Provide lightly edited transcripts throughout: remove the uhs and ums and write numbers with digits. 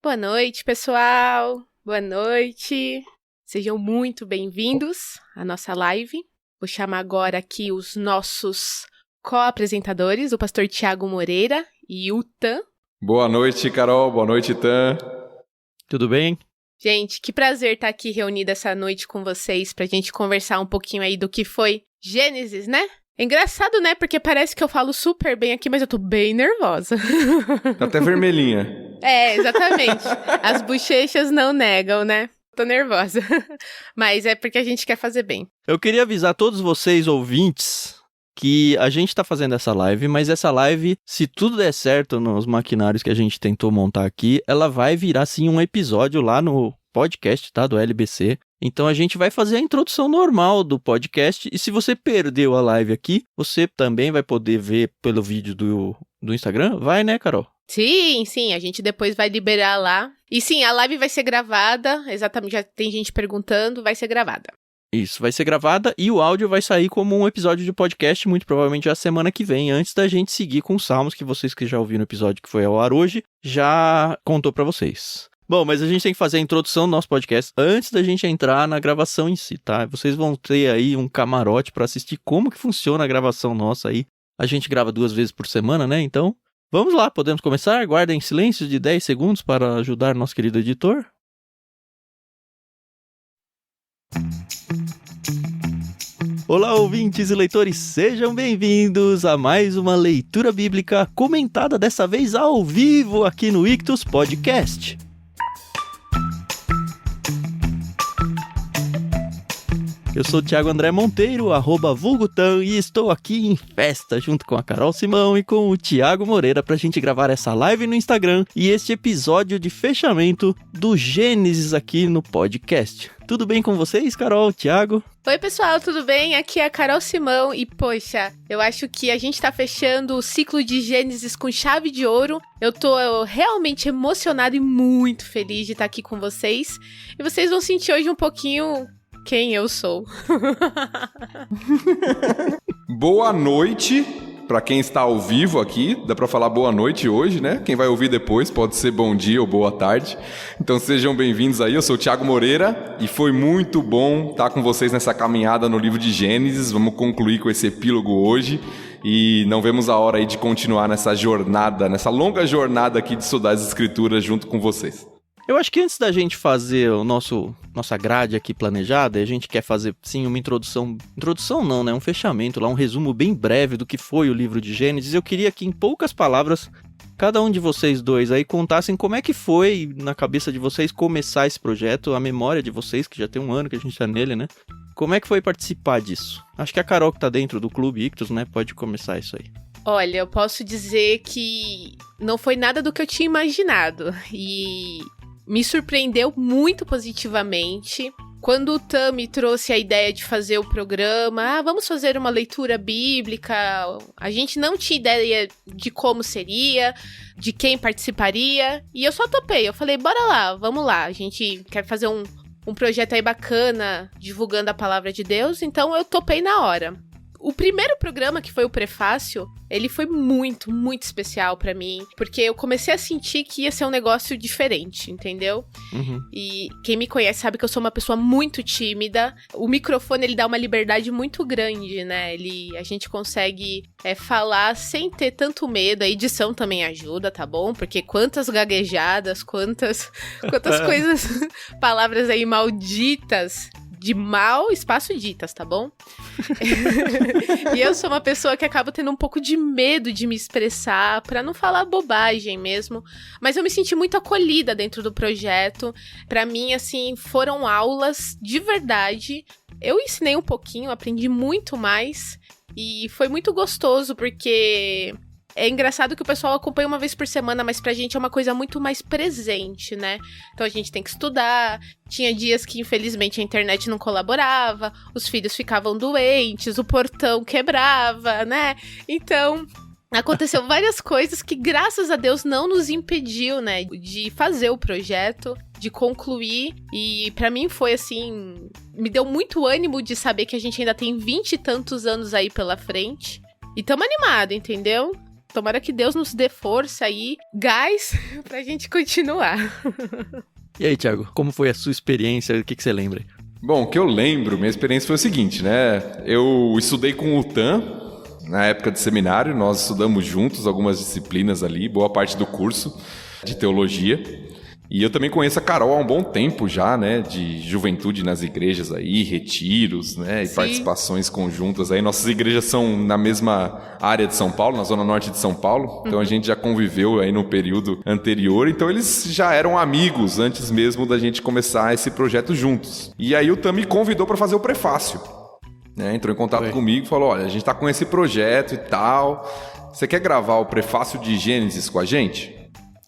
Boa noite, pessoal. Boa noite. Sejam muito bem-vindos à nossa live. Vou chamar agora aqui os nossos co-apresentadores, o pastor Tiago Moreira e o Tan. Boa noite, Carol. Boa noite, Tan. Tudo bem? Gente, que prazer estar aqui reunida essa noite com vocês pra gente conversar um pouquinho aí do que foi Gênesis, né? É engraçado, né? Porque parece que eu falo super bem aqui, mas eu tô bem nervosa. Tá até vermelhinha. É, exatamente. As bochechas não negam, né? Tô nervosa. Mas é porque a gente quer fazer bem. Eu queria avisar todos vocês, ouvintes, que a gente tá fazendo essa live, mas essa live, se tudo der certo nos maquinários que a gente tentou montar aqui, ela vai virar, sim, um episódio lá no podcast, tá? Do LBC. Então a gente vai fazer a introdução normal do podcast, e se você perdeu a live aqui, você também vai poder ver pelo vídeo do Instagram? Vai, né, Carol? Sim, a gente depois vai liberar lá. E sim, a live vai ser gravada, exatamente, já tem gente perguntando, vai ser gravada. Isso, vai ser gravada e o áudio vai sair como um episódio de podcast, muito provavelmente já semana que vem, antes da gente seguir com os salmos que vocês que já ouviram o episódio que foi ao ar hoje, já contou pra vocês. Bom, mas a gente tem que fazer a introdução do nosso podcast antes da gente entrar na gravação em si, tá? Vocês vão ter aí um camarote pra assistir como que funciona a gravação nossa aí. A gente grava 2 vezes por semana, né? Então, vamos lá, podemos começar? Guardem silêncio de 10 segundos para ajudar nosso querido editor. Olá, ouvintes e leitores, sejam bem-vindos a mais uma leitura bíblica comentada dessa vez ao vivo aqui no Ictus Podcast. Eu sou o Thiago André Monteiro, @vulgutan, e estou aqui em festa junto com a Carol Simão e com o Tiago Moreira pra gente gravar essa live no Instagram e este episódio de fechamento do Gênesis aqui no podcast. Tudo bem com vocês, Carol, Tiago? Oi, pessoal, tudo bem? Aqui é a Carol Simão e, poxa, eu acho que a gente tá fechando o ciclo de Gênesis com chave de ouro. Eu tô realmente emocionada e muito feliz de estar aqui com vocês. E vocês vão sentir hoje um pouquinho quem eu sou. Boa noite pra quem está ao vivo aqui. Dá pra falar boa noite hoje, né? Quem vai ouvir depois pode ser bom dia ou boa tarde. Então sejam bem-vindos aí. Eu sou o Tiago Moreira e foi muito bom estar com vocês nessa caminhada no livro de Gênesis. Vamos concluir com esse epílogo hoje e não vemos a hora aí de continuar nessa jornada, nessa longa jornada aqui de estudar as Escrituras junto com vocês. Eu acho que antes da gente fazer nossa grade aqui planejada, a gente quer fazer, sim, uma introdução não, né, um fechamento lá, um resumo bem breve do que foi o livro de Gênesis. Eu queria que, em poucas palavras, cada um de vocês dois aí contassem como é que foi, na cabeça de vocês, começar esse projeto, a memória de vocês, que já tem 1 ano que a gente tá nele, né? Como é que foi participar disso? Acho que a Carol, que tá dentro do Clube Ictus, né, pode começar isso aí. Olha, eu posso dizer que não foi nada do que eu tinha imaginado e me surpreendeu muito positivamente. Quando o Tan me trouxe a ideia de fazer o programa, vamos fazer uma leitura bíblica, a gente não tinha ideia de como seria, de quem participaria, e eu só topei. Eu falei, bora lá, vamos lá, a gente quer fazer um projeto aí bacana, divulgando a palavra de Deus, então eu topei na hora. O primeiro programa, que foi o prefácio, ele foi muito, muito especial pra mim, porque eu comecei a sentir que ia ser um negócio diferente, entendeu? Uhum. E quem me conhece sabe que eu sou uma pessoa muito tímida. O microfone, ele dá uma liberdade muito grande, né? A gente consegue falar sem ter tanto medo. A edição também ajuda, tá bom? Porque quantas gaguejadas, quantas coisas, palavras aí malditas, de mal espaço ditas, tá bom? E eu sou uma pessoa que acaba tendo um pouco de medo de me expressar, pra não falar bobagem mesmo. Mas eu me senti muito acolhida dentro do projeto. Pra mim, assim, foram aulas de verdade. Eu ensinei um pouquinho, aprendi muito mais. E foi muito gostoso, porque é engraçado que o pessoal acompanha uma vez por semana, mas pra gente é uma coisa muito mais presente, né? Então a gente tem que estudar. Tinha dias que, infelizmente, a internet não colaborava, os filhos ficavam doentes, o portão quebrava, né? Então, aconteceu várias coisas que, graças a Deus, não nos impediu, né, de fazer o projeto, de concluir. E pra mim foi assim, me deu muito ânimo de saber que a gente ainda tem 20 e tantos anos aí pela frente. E tamo animado, entendeu? Tomara que Deus nos dê força aí, gás, pra gente continuar. E aí, Thiago, como foi a sua experiência? O que você lembra? Bom, o que eu lembro, minha experiência foi o seguinte, né? Eu estudei com o Tan na época de seminário, nós estudamos juntos algumas disciplinas ali, boa parte do curso de teologia. E eu também conheço a Carol há um bom tempo já, né? De juventude nas igrejas aí, retiros, né? E Sim. Participações conjuntas aí. Nossas igrejas são na mesma área de São Paulo, na zona norte de São Paulo. Então a gente já conviveu aí no período anterior. Então eles já eram amigos antes mesmo da gente começar esse projeto juntos. E aí o Tam me convidou para fazer o prefácio. Né? Entrou em contato comigo e falou, olha, a gente tá com esse projeto e tal. Você quer gravar o prefácio de Gênesis com a gente?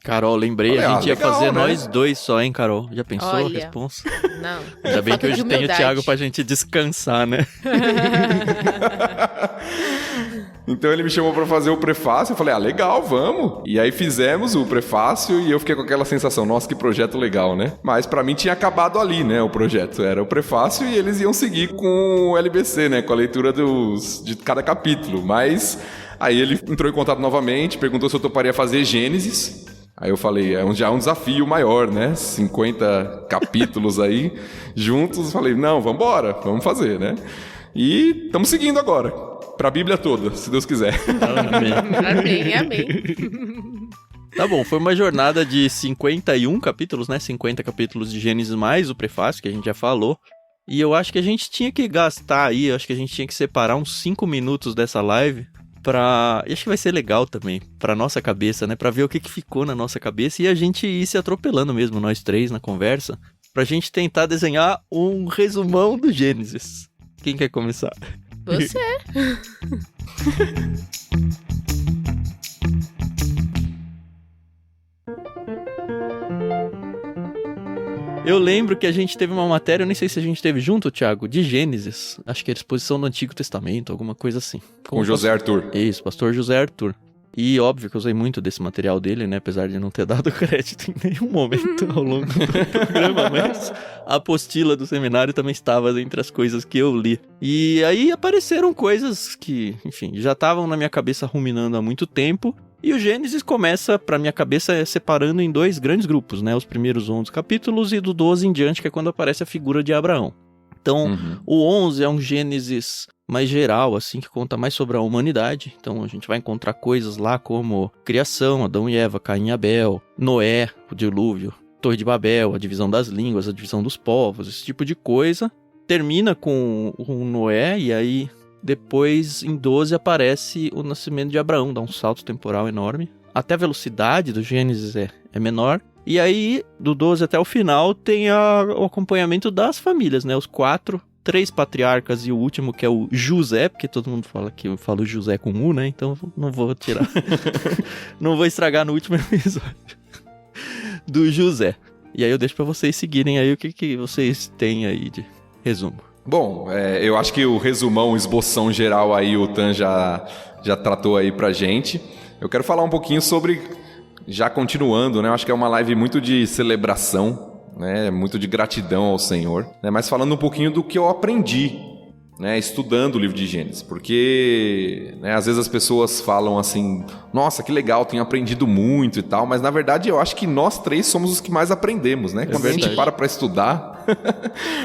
Carol, lembrei, a gente ia legal, fazer né? nós dois só, hein, Carol? Já pensou a Olha, responsa? Não. Ainda bem que Falta de hoje tem o humildade. Thiago pra gente descansar, né? Então ele me chamou pra fazer o prefácio, eu falei, legal, vamos. E aí fizemos o prefácio e eu fiquei com aquela sensação, nossa, que projeto legal, né? Mas pra mim tinha acabado ali, né, o projeto. Era o prefácio e eles iam seguir com o LBC, né, com a leitura de cada capítulo. Mas aí ele entrou em contato novamente, perguntou se eu toparia fazer Gênesis. Aí eu falei, já é um desafio maior, né? 50 capítulos aí juntos. Falei, não, vambora, vamos fazer, né? E estamos seguindo agora, pra Bíblia toda, se Deus quiser. Amém, amém. Tá bom, foi uma jornada de 51 capítulos, né? 50 capítulos de Gênesis mais o prefácio, que a gente já falou. E eu acho que a gente tinha que gastar aí, eu acho que a gente tinha que separar uns 5 minutos dessa live e acho que vai ser legal também, pra nossa cabeça, né? Pra ver o que ficou na nossa cabeça e a gente ir se atropelando mesmo, nós três, na conversa, pra gente tentar desenhar um resumão do Gênesis. Quem quer começar? Você. Eu lembro que a gente teve uma matéria, eu nem sei se a gente teve junto, Thiago, de Gênesis. Acho que era exposição do Antigo Testamento, alguma coisa assim. Com José Arthur. Isso, pastor José Arthur. E óbvio que eu usei muito desse material dele, né? Apesar de não ter dado crédito em nenhum momento ao longo do programa, mas a apostila do seminário também estava entre as coisas que eu li. E aí apareceram coisas que, enfim, já estavam na minha cabeça ruminando há muito tempo. E o Gênesis começa, pra minha cabeça, separando em 2 grandes grupos, né? Os primeiros 11 capítulos e do 12 em diante, que é quando aparece a figura de Abraão. Então, o 11 é um Gênesis mais geral, assim, que conta mais sobre a humanidade. Então, a gente vai encontrar coisas lá como criação, Adão e Eva, Caim e Abel, Noé, o dilúvio, Torre de Babel, a divisão das línguas, a divisão dos povos, esse tipo de coisa. Termina com o Noé e aí... Depois, em 12, aparece o nascimento de Abraão, dá um salto temporal enorme. Até a velocidade do Gênesis é menor. E aí, do 12 até o final, tem o acompanhamento das famílias, né? Os 3 patriarcas e o último, que é o José, porque todo mundo fala que eu falo José com U, né? Então, não vou tirar. Não vou estragar no último episódio. Do José. E aí eu deixo pra vocês seguirem aí o que vocês têm aí de resumo. Bom, eu acho que o resumão, o esboção geral aí, o Tan já tratou aí pra gente. Eu quero falar um pouquinho sobre, já continuando, né? Eu acho que é uma live muito de celebração, né? Muito de gratidão ao Senhor, né? Mas falando um pouquinho do que eu aprendi, né? Estudando o livro de Gênesis. Porque, né, às vezes as pessoas falam assim, nossa, que legal, tenho aprendido muito e tal. Mas na verdade eu acho que nós 3 somos os que mais aprendemos, né? Quando a gente para estudar...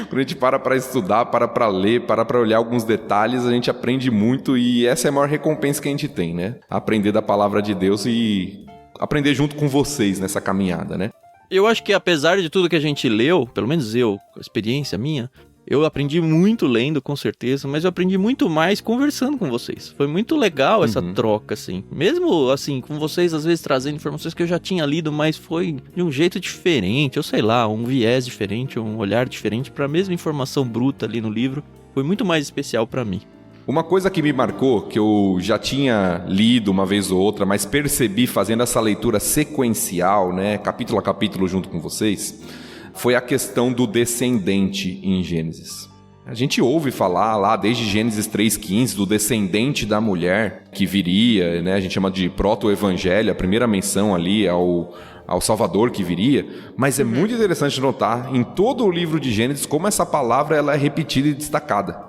Quando a gente para estudar, para ler, para olhar alguns detalhes, a gente aprende muito e essa é a maior recompensa que a gente tem, né? Aprender da palavra de Deus e aprender junto com vocês nessa caminhada, né? Eu acho que apesar de tudo que a gente leu, pelo menos eu, a experiência minha, eu aprendi muito lendo, com certeza, mas eu aprendi muito mais conversando com vocês. Foi muito legal essa troca, assim. Mesmo, assim, com vocês, às vezes, trazendo informações que eu já tinha lido, mas foi de um jeito diferente, eu sei lá, um viés diferente, um olhar diferente para a mesma informação bruta ali no livro. Foi muito mais especial para mim. Uma coisa que me marcou, que eu já tinha lido uma vez ou outra, mas percebi fazendo essa leitura sequencial, né, capítulo a capítulo junto com vocês, foi a questão do descendente em Gênesis. A gente ouve falar lá desde Gênesis 3,15 do descendente da mulher que viria, né? A gente chama de proto-evangelho, a primeira menção ali ao Salvador que viria, mas é muito interessante notar em todo o livro de Gênesis como essa palavra ela é repetida e destacada.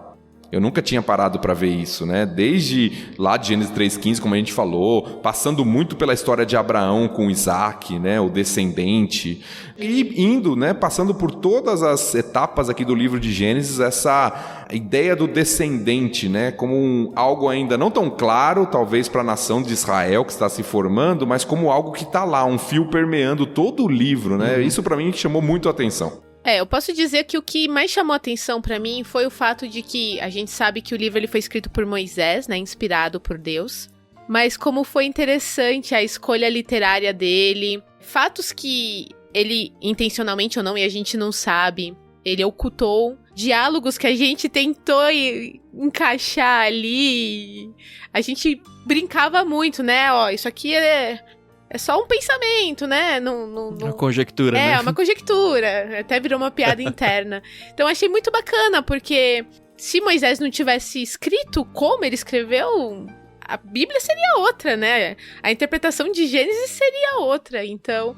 Eu nunca tinha parado para ver isso, né? Desde lá de Gênesis 3,15, como a gente falou, passando muito pela história de Abraão com Isaac, né? O descendente. E indo, né? Passando por todas as etapas aqui do livro de Gênesis, essa ideia do descendente, né? Como algo ainda não tão claro, talvez para a nação de Israel que está se formando, mas como algo que está lá, um fio permeando todo o livro, né? Isso para mim chamou muito a atenção. Eu posso dizer que o que mais chamou atenção pra mim foi o fato de que a gente sabe que o livro ele foi escrito por Moisés, né, inspirado por Deus, mas como foi interessante a escolha literária dele, fatos que ele, intencionalmente ou não, e a gente não sabe, ele ocultou, diálogos que a gente tentou encaixar ali, a gente brincava muito, né, isso aqui é só um pensamento, né? Uma conjectura, né? É, uma conjectura. Até virou uma piada interna. Então, achei muito bacana, porque se Moisés não tivesse escrito como ele escreveu, a Bíblia seria outra, né? A interpretação de Gênesis seria outra. Então,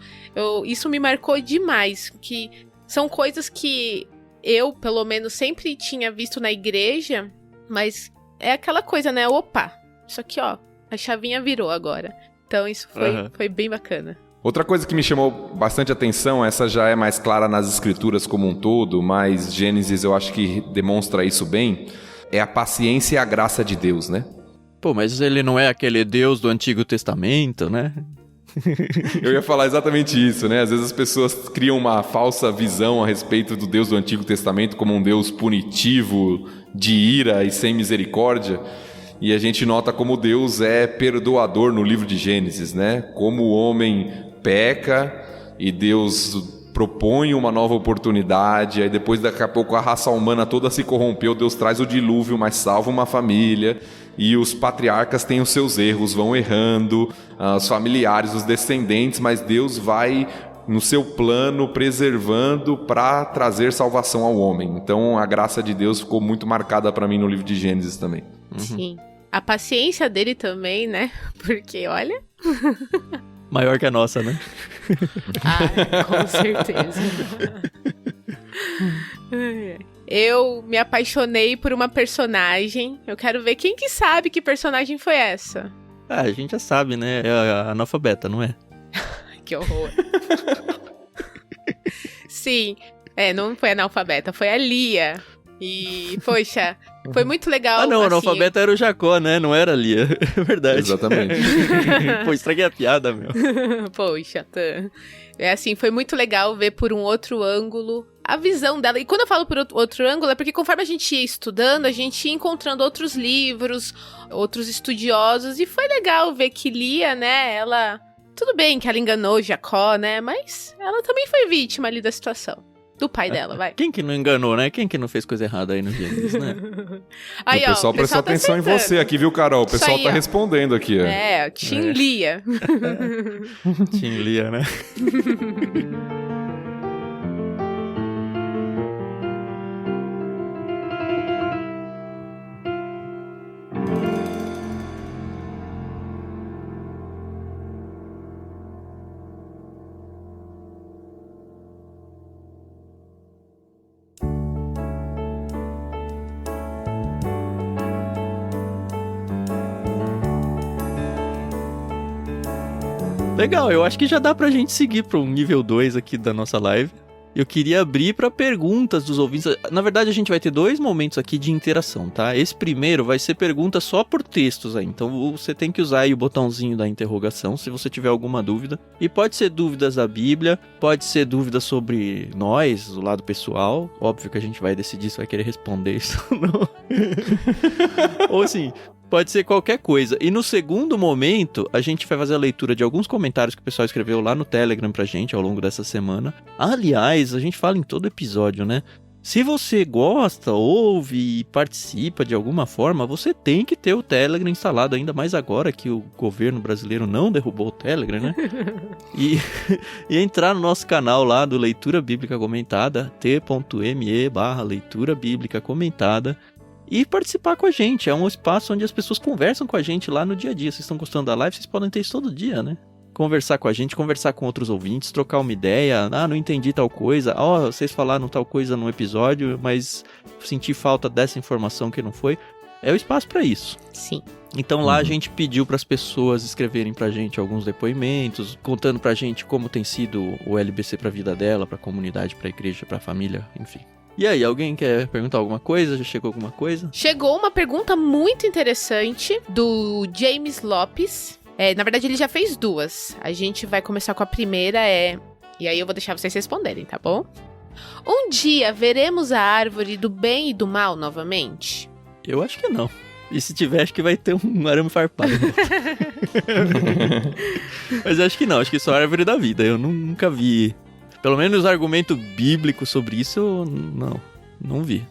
isso me marcou demais, que são coisas que eu, pelo menos, sempre tinha visto na igreja, mas é aquela coisa, né? Opa, isso aqui, ó, a chavinha virou agora. Então isso foi bem bacana. Outra coisa que me chamou bastante atenção, essa já é mais clara nas escrituras como um todo, mas Gênesis eu acho que demonstra isso bem, é a paciência e a graça de Deus, né? Pô, mas ele não é aquele Deus do Antigo Testamento, né? Eu ia falar exatamente isso, né? Às vezes as pessoas criam uma falsa visão a respeito do Deus do Antigo Testamento como um Deus punitivo, de ira e sem misericórdia. E a gente nota como Deus é perdoador no livro de Gênesis, né? Como o homem peca e Deus propõe uma nova oportunidade, aí depois daqui a pouco a raça humana toda se corrompeu, Deus traz o dilúvio, mas salva uma família, e os patriarcas têm os seus erros, vão errando, os familiares, os descendentes, mas Deus vai no seu plano preservando para trazer salvação ao homem. Então a graça de Deus ficou muito marcada para mim no livro de Gênesis também. Sim. A paciência dele também, né? Porque, olha... Maior que a nossa, né? Com certeza. Eu me apaixonei por uma personagem. Eu quero ver quem que sabe que personagem foi essa. Ah, a gente já sabe, né? É a analfabeta, não é? Que horror. Sim. Não foi a analfabeta, foi a Lia. E, poxa, foi muito legal. Ah, não, o analfabeto era o Jacó, né? Não era a Lia. É verdade. Exatamente. Pô, estraguei a piada, meu. Poxa, foi muito legal ver por um outro ângulo a visão dela. E quando eu falo por outro ângulo, é porque conforme a gente ia estudando, a gente ia encontrando outros livros, outros estudiosos. E foi legal ver que Lia, né, ela... Tudo bem que ela enganou Jacó, né? Mas ela também foi vítima ali da situação. Do pai dela, vai. Quem que não enganou, né? Quem que não fez coisa errada aí no Gênesis, né? Aí, o pessoal prestou atenção em você aqui, viu, Carol? O pessoal tá respondendo aqui. Team Lia. Team Lia, né? Legal, eu acho que já dá pra gente seguir pro nível 2 aqui da nossa live. Eu queria abrir pra perguntas dos ouvintes. Na verdade, a gente vai ter 2 momentos aqui de interação, tá? Esse primeiro vai ser pergunta só por textos aí. Então você tem que usar aí o botãozinho da interrogação se você tiver alguma dúvida. E pode ser dúvidas da Bíblia, pode ser dúvidas sobre nós, o lado pessoal. Óbvio que a gente vai decidir se vai querer responder isso ou não. Ou assim... Pode ser qualquer coisa. E no segundo momento, a gente vai fazer a leitura de alguns comentários que o pessoal escreveu lá no Telegram pra gente ao longo dessa semana. Aliás, a gente fala em todo episódio, né? Se você gosta, ouve e participa de alguma forma, você tem que ter o Telegram instalado, ainda mais agora que o governo brasileiro não derrubou o Telegram, né? E entrar no nosso canal lá do Leitura Bíblica Comentada, t.me/Leitura Bíblica Comentada. E participar com a gente, é um espaço onde as pessoas conversam com a gente lá no dia a dia. Vocês estão gostando da live, vocês podem ter isso todo dia, né? conversar com a gente, conversar com outros ouvintes, trocar uma ideia. Ah, não entendi tal coisa. Vocês falaram tal coisa no episódio, mas senti falta dessa informação que não foi. É o espaço para isso. Sim. Então lá a gente pediu para as pessoas escreverem pra gente alguns depoimentos, contando pra gente como tem sido o LBC pra vida dela, pra comunidade, pra igreja, pra família, enfim. E aí, alguém quer perguntar alguma coisa? Já chegou alguma coisa? Chegou uma pergunta muito interessante do James Lopes. Na verdade, ele já fez duas. A gente vai começar com a primeira, e aí eu vou deixar vocês responderem, tá bom? Um dia veremos a árvore do bem e do mal novamente? Eu acho que não. E se tiver, acho que vai ter um arame farpado. Mas eu acho que não, acho que só a árvore da vida. Eu nunca vi. Pelo menos argumento bíblico sobre isso, eu não vi.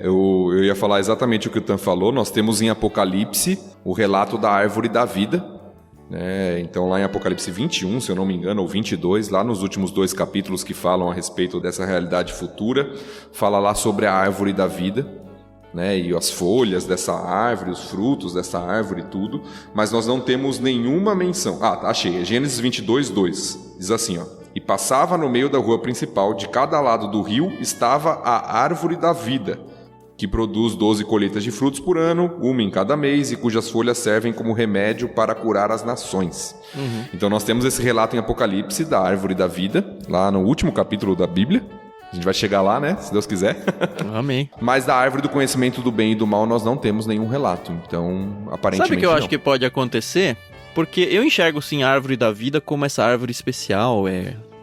Eu ia falar exatamente o que o Tan falou. Nós temos em Apocalipse o relato da árvore da vida. Então lá em Apocalipse 21, se eu não me engano, ou 22, lá nos últimos 2 capítulos que falam a respeito dessa realidade futura, fala lá sobre a árvore da vida. E as folhas dessa árvore, os frutos dessa árvore e tudo, mas nós não temos nenhuma menção. Achei, Gênesis 22, 2, diz assim, e passava no meio da rua principal, de cada lado do rio estava a árvore da vida, que produz 12 colheitas de frutos por ano, uma em cada mês, e cujas folhas servem como remédio para curar as nações. Então nós temos esse relato em Apocalipse da árvore da vida, lá no último capítulo da Bíblia. A gente vai chegar lá, né? Se Deus quiser. Amém. Mas da árvore do conhecimento do bem e do mal nós não temos nenhum relato. Então, aparentemente Sabe o que eu não. acho que pode acontecer? Porque eu enxergo, sim, a árvore da vida como essa árvore especial,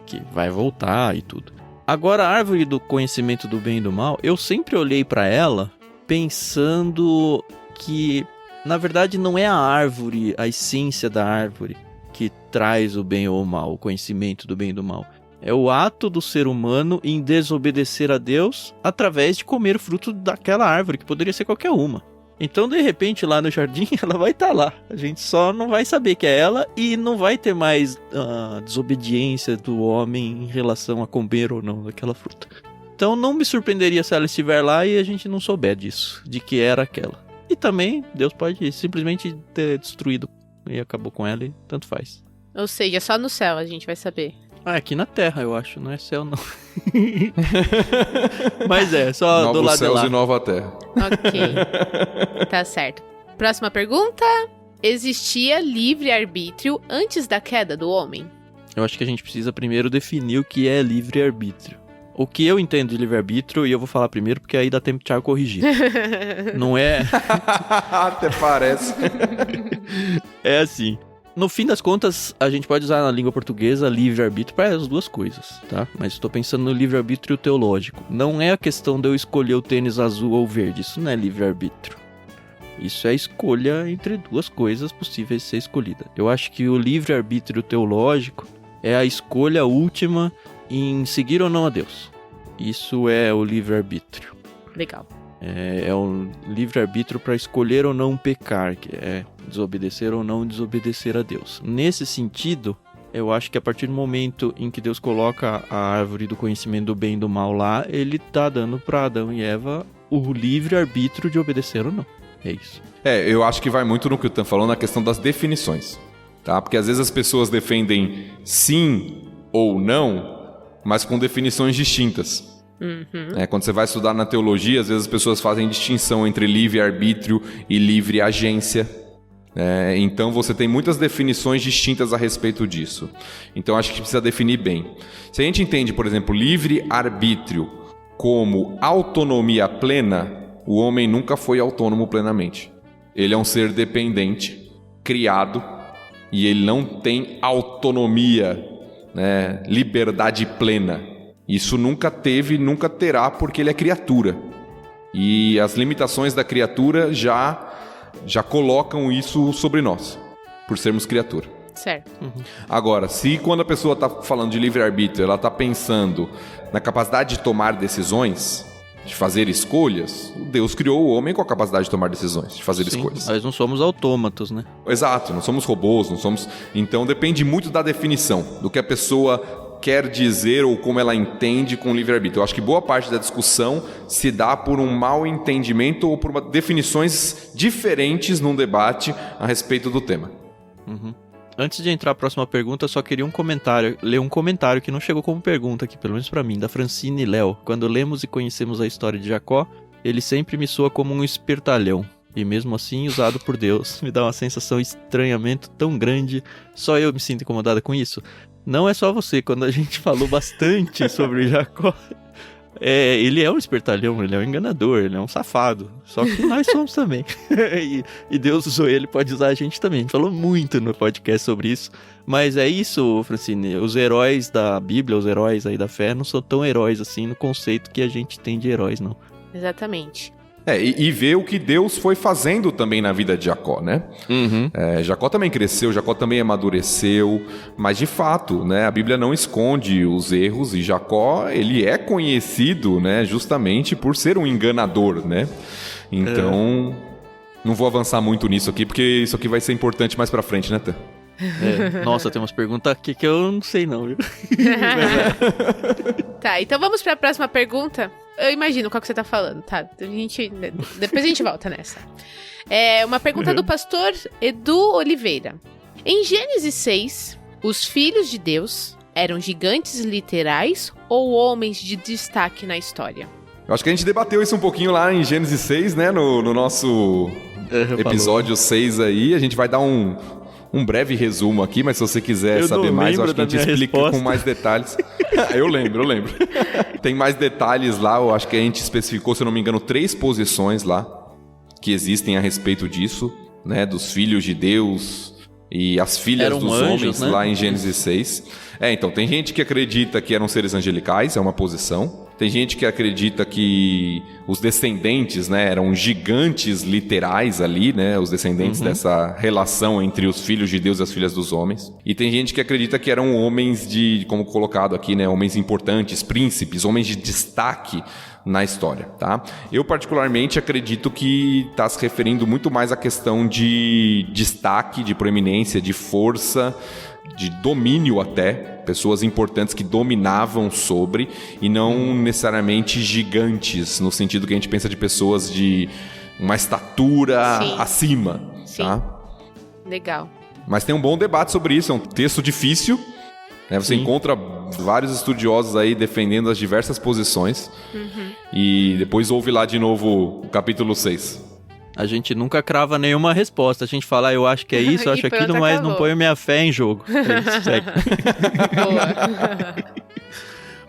que vai voltar e tudo. Agora, a árvore do conhecimento do bem e do mal, eu sempre olhei pra ela pensando que, na verdade, não é a árvore, a essência da árvore que traz o bem ou o mal, o conhecimento do bem e do mal. É o ato do ser humano em desobedecer a Deus através de comer o fruto daquela árvore, que poderia ser qualquer uma. Então, de repente, lá no jardim, ela vai estar lá. A gente só não vai saber que é ela e não vai ter mais a desobediência do homem em relação a comer ou não daquela fruta. Então, não me surpreenderia se ela estiver lá e a gente não souber disso, de que era aquela. E também, Deus pode simplesmente ter destruído e acabou com ela e tanto faz. Ou seja, só no céu a gente vai saber. Aqui na Terra, eu acho, não é céu, não. Mas só Novos do lado de lá. céus e nova terra. Ok, tá certo. Próxima pergunta. Existia livre-arbítrio antes da queda do homem? Eu acho que a gente precisa primeiro definir o que é livre-arbítrio. O que eu entendo de livre-arbítrio, e eu vou falar primeiro, porque aí dá tempo de Thiago corrigir. Não é... Até parece. É assim... No fim das contas, a gente pode usar na língua portuguesa livre-arbítrio para as duas coisas, tá? Mas estou pensando no livre-arbítrio teológico. Não é a questão de eu escolher o tênis azul ou verde, isso não é livre-arbítrio. Isso é a escolha entre duas coisas possíveis de ser escolhida. Eu acho que o livre-arbítrio teológico é a escolha última em seguir ou não a Deus. Isso é o livre-arbítrio. Legal. É um livre-arbítrio para escolher ou não pecar, que é desobedecer ou não desobedecer a Deus. Nesse sentido, eu acho que a partir do momento em que Deus coloca a árvore do conhecimento do bem e do mal lá, ele tá dando para Adão e Eva o livre-arbítrio de obedecer ou não. É isso. Eu acho que vai muito no que o Tan falou na questão das definições, tá? Porque às vezes as pessoas defendem sim ou não, mas com definições distintas. Quando você vai estudar na teologia, às vezes as pessoas fazem distinção entre livre-arbítrio e livre-agência. Então você tem muitas definições distintas a respeito disso. Então acho que precisa definir bem. Se a gente entende, por exemplo, livre-arbítrio como autonomia plena, o homem nunca foi autônomo plenamente. Ele é um ser dependente, criado, e ele não tem autonomia, liberdade plena. Isso nunca teve, nunca terá, porque ele é criatura. E as limitações da criatura já colocam isso sobre nós, por sermos criatura. Certo. Agora, se quando a pessoa está falando de livre-arbítrio, ela está pensando na capacidade de tomar decisões, de fazer escolhas, Deus criou o homem com a capacidade de tomar decisões, de fazer escolhas. Nós não somos autômatos, né? Exato, não somos robôs, não somos... Então depende muito da definição, do que a pessoa quer dizer ou como ela entende com livre-arbítrio. Eu acho que boa parte da discussão se dá por um mau entendimento ou por definições diferentes num debate a respeito do tema. Antes de entrar a próxima pergunta, eu só queria ler um comentário que não chegou como pergunta aqui, pelo menos pra mim, da Francine Léo. Quando lemos e conhecemos a história de Jacó, ele sempre me soa como um espertalhão. E mesmo assim, usado por Deus, me dá uma sensação de estranhamento tão grande. Só eu me sinto incomodada com isso. Não é só você, quando a gente falou bastante sobre Jacó... ele é um espertalhão, ele é um enganador, ele é um safado. Só que nós somos também. e Deus usou ele, pode usar a gente também. A gente falou muito no podcast sobre isso. Mas é isso, Francine. Os heróis da Bíblia, os heróis aí da fé, não são tão heróis assim no conceito que a gente tem de heróis, não. Exatamente. E ver o que Deus foi fazendo também na vida de Jacó, né? Uhum. Jacó também cresceu, Jacó também amadureceu, mas de fato, né, a Bíblia não esconde os erros, e Jacó, ele é conhecido, né, justamente por ser um enganador, né? Então, não vou avançar muito nisso aqui, porque isso aqui vai ser importante mais pra frente, né, Tan? Nossa, tem umas perguntas aqui que eu não sei não, viu? Tá, então vamos pra próxima pergunta. Eu imagino qual que você tá falando, tá? Depois a gente volta nessa. Uma pergunta do pastor Edu Oliveira. Em Gênesis 6, os filhos de Deus eram gigantes literais ou homens de destaque na história? Eu acho que a gente debateu isso um pouquinho lá em Gênesis 6, né? No nosso episódio 6 aí. A gente vai dar um breve resumo aqui, mas se você quiser saber mais, eu acho que a gente explica com mais detalhes. Eu lembro. Tem mais detalhes lá, eu acho que a gente especificou, se eu não me engano, 3 posições lá que existem a respeito disso, né? Dos filhos de Deus e as filhas dos homens, né? Lá em Gênesis 6. Então, tem gente que acredita que eram seres angelicais, é uma posição. Tem gente que acredita que os descendentes, né, eram gigantes literais ali, né, os descendentes dessa relação entre os filhos de Deus e as filhas dos homens. E tem gente que acredita que eram homens como colocado aqui, né, homens importantes, príncipes, homens de destaque na história, tá? Eu particularmente acredito que está se referindo muito mais à questão de destaque, de proeminência, de força, de domínio até, pessoas importantes que dominavam sobre, e não necessariamente gigantes, no sentido que a gente pensa de pessoas de uma estatura acima. Sim. Tá? Legal. Mas tem um bom debate sobre isso, é um texto difícil, né? Você encontra vários estudiosos aí defendendo as diversas posições, e depois ouve lá de novo o capítulo 6. A gente nunca crava nenhuma resposta. A gente fala, eu acho que é isso, eu acho aquilo, mas não ponho minha fé em jogo. Segue. Boa.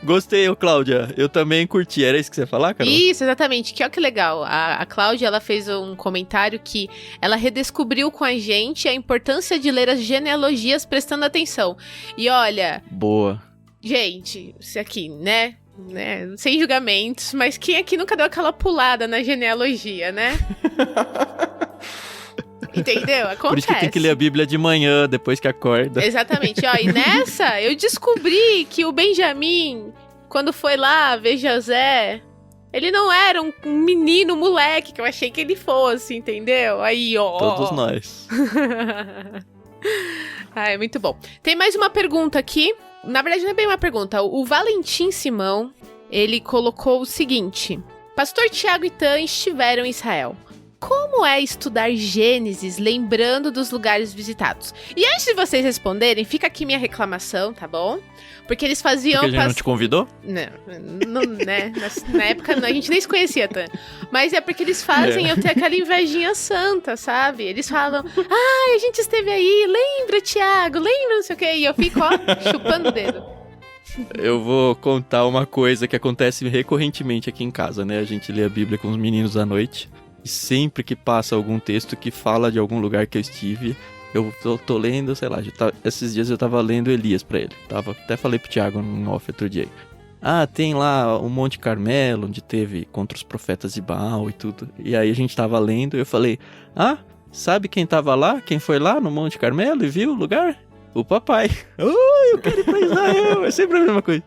Gostei, Cláudia. Eu também curti. Era isso que você ia falar, Carol? Isso, exatamente. Que olha que legal. A Cláudia, ela fez um comentário que ela redescobriu com a gente a importância de ler as genealogias prestando atenção. E olha... Boa. Gente, isso aqui, né? Sem julgamentos, mas quem aqui nunca deu aquela pulada na genealogia, né? Entendeu? Acontece. Por isso que tem que ler a Bíblia de manhã, depois que acorda. Exatamente. E nessa, eu descobri que o Benjamim, quando foi lá ver José, ele não era um menino, moleque, que eu achei que ele fosse, entendeu? Aí, ó. Todos nós. Ai, muito bom. Tem mais uma pergunta aqui. Na verdade, não é bem uma pergunta. O Valentim Simão, ele colocou o seguinte. Pastor Tiago e Tan estiveram em Israel. Como é estudar Gênesis lembrando dos lugares visitados? E antes de vocês responderem, fica aqui minha reclamação, tá bom? Porque eles faziam... Porque a gente não te convidou? Não, né? Na época a gente nem se conhecia, Tan. Mas é porque eles fazem eu ter aquela invejinha santa, sabe? Eles falam, a gente esteve aí, lembra, Tiago, lembra, não sei o quê. E eu fico, chupando o dedo. Eu vou contar uma coisa que acontece recorrentemente aqui em casa, né? A gente lê a Bíblia com os meninos à noite. E sempre que passa algum texto que fala de algum lugar que eu estive, eu tô lendo, sei lá, esses dias eu tava lendo Elias pra ele. Até falei pro Thiago no off outro dia. Tem lá o Monte Carmelo, onde teve contra os profetas de Baal e tudo. E aí a gente tava lendo e eu falei, sabe quem tava lá? Quem foi lá no Monte Carmelo e viu o lugar? O papai. Eu quero ir pra Israel. É sempre a mesma coisa.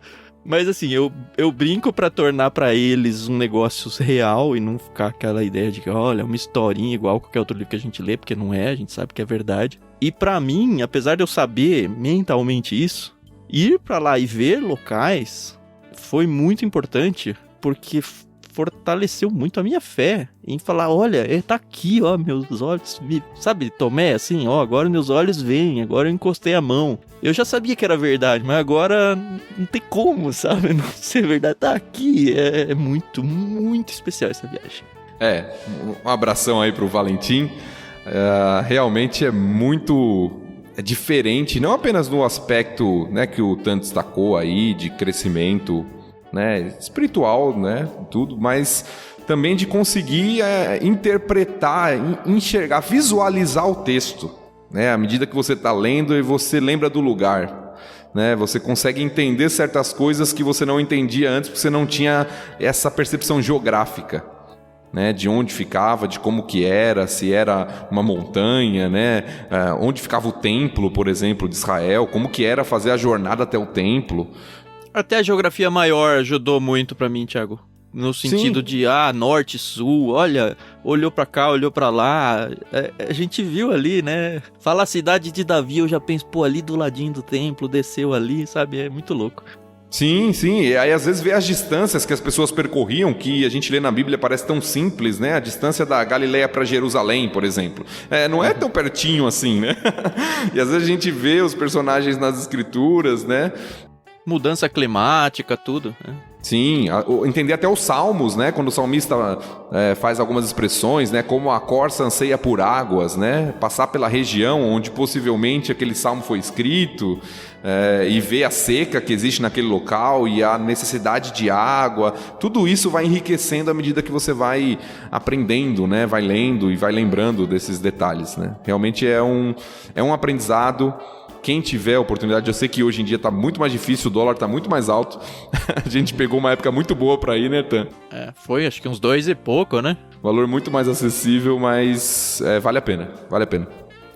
Mas assim, eu brinco pra tornar pra eles um negócio real e não ficar aquela ideia de que, olha, uma historinha igual qualquer outro livro que a gente lê, porque não é, a gente sabe que é verdade. E pra mim, apesar de eu saber mentalmente isso, ir pra lá e ver locais foi muito importante, porque fortaleceu muito a minha fé em falar, olha, tá aqui, ó, meus olhos, sabe, Tomé, assim, ó, agora meus olhos veem, agora eu encostei a mão. Eu já sabia que era verdade, mas agora não tem como, sabe, não ser verdade, tá aqui. É muito, muito especial essa viagem. Um abração aí pro Valentim. Realmente é muito diferente, não apenas no aspecto, né, que o Tan destacou aí, de crescimento, né, espiritual, né, tudo, mas também de conseguir interpretar, enxergar, visualizar o texto, né, à medida que você está lendo e você lembra do lugar, né, você consegue entender certas coisas que você não entendia antes porque você não tinha essa percepção geográfica, né, de onde ficava, de como que era, se era uma montanha, né, onde ficava o templo, por exemplo, de Israel, como que era fazer a jornada até o templo. Até a geografia maior ajudou muito pra mim, Thiago. No sentido de, norte, sul, olha, olhou pra cá, olhou pra lá, a gente viu ali, né? Fala a cidade de Davi, eu já penso, pô, ali do ladinho do templo, desceu ali, sabe? É muito louco. Sim, e aí às vezes vê as distâncias que as pessoas percorriam, que a gente lê na Bíblia, parece tão simples, né? A distância da Galileia para Jerusalém, por exemplo. Não é tão pertinho assim, né? E às vezes a gente vê os personagens nas escrituras, né? Mudança climática, tudo, né? Sim, entender até os salmos, né? Quando o salmista faz algumas expressões, né? Como a corça anseia por águas, né? Passar pela região onde possivelmente aquele salmo foi escrito, e ver a seca que existe naquele local e a necessidade de água. Tudo isso vai enriquecendo à medida que você vai aprendendo, né? Vai lendo e vai lembrando desses detalhes, né? Realmente é um aprendizado. Quem tiver a oportunidade, eu sei que hoje em dia está muito mais difícil, o dólar está muito mais alto. A gente pegou uma época muito boa para ir, né, Tan? Foi acho que uns 2 e pouco, né? Valor muito mais acessível, mas vale a pena, vale a pena.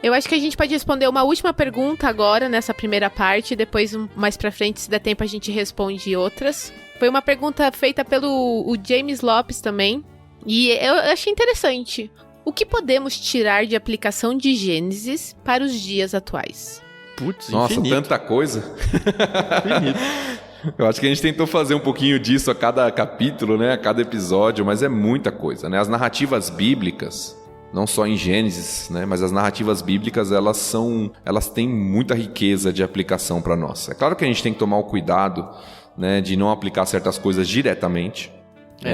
Eu acho que a gente pode responder uma última pergunta agora, nessa primeira parte, depois mais pra frente, se der tempo, a gente responde outras. Foi uma pergunta feita pelo James Lopes também, e eu achei interessante. O que podemos tirar de aplicação de Gênesis para os dias atuais? Putz, nossa, infinito. Tanta coisa. Infinito. Eu acho que a gente tentou fazer um pouquinho disso a cada capítulo, né? A cada episódio, mas é muita coisa, né? As narrativas bíblicas, não só em Gênesis, né? Mas as narrativas bíblicas, elas têm muita riqueza de aplicação para nós. É claro que a gente tem que tomar o cuidado, né? De não aplicar certas coisas diretamente.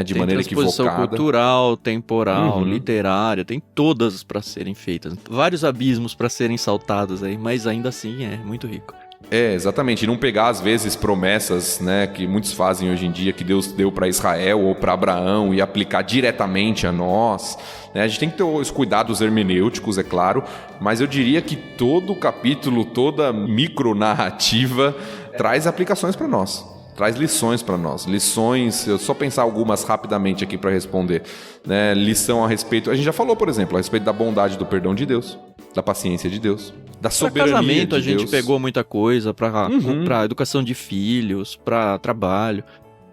De maneira equivocada. Tem transposição cultural, temporal, literária, tem todas para serem feitas. Vários abismos para serem saltados aí, mas ainda assim é muito rico. Exatamente. E não pegar, às vezes, promessas, né, que muitos fazem hoje em dia, que Deus deu para Israel ou para Abraão e aplicar diretamente a nós. Né? A gente tem que ter os cuidados hermenêuticos, é claro, mas eu diria que todo capítulo, toda micronarrativa traz aplicações para nós. Traz lições para nós, lições, eu só pensar algumas rapidamente aqui para responder, né? Lição a respeito, a gente já falou, por exemplo, a respeito da bondade do perdão de Deus, da paciência de Deus, da soberania pra casamento, de Deus. a gente pegou muita coisa pra educação de filhos, pra trabalho.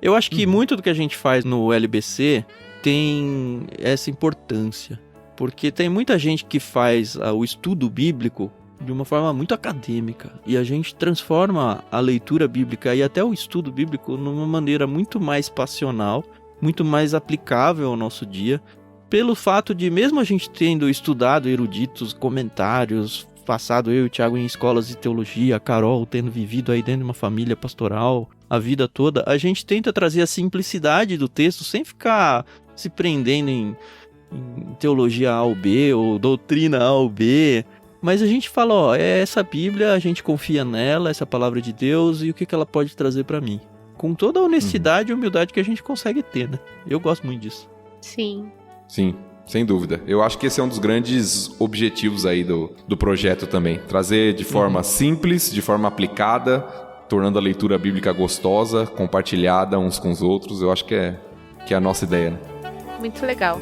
Eu acho que muito do que a gente faz no LBC tem essa importância, porque tem muita gente que faz o estudo bíblico de uma forma muito acadêmica, e a gente transforma a leitura bíblica e até o estudo bíblico numa maneira muito mais passional, muito mais aplicável ao nosso dia, pelo fato de, mesmo a gente tendo estudado eruditos, comentários, passado eu e o Thiago em escolas de teologia, a Carol tendo vivido aí dentro de uma família pastoral a vida toda, a gente tenta trazer a simplicidade do texto sem ficar se prendendo em teologia A ou B, ou doutrina A ou B. Mas a gente fala, é essa Bíblia, a gente confia nela, essa palavra de Deus, e o que ela pode trazer pra mim. Com toda a honestidade e humildade que a gente consegue ter, né? Eu gosto muito disso. Sim. Sim, sem dúvida. Eu acho que esse é um dos grandes objetivos aí do projeto também. Trazer de forma simples, de forma aplicada, tornando a leitura bíblica gostosa, compartilhada uns com os outros. Eu acho que é a nossa ideia, né? Muito legal.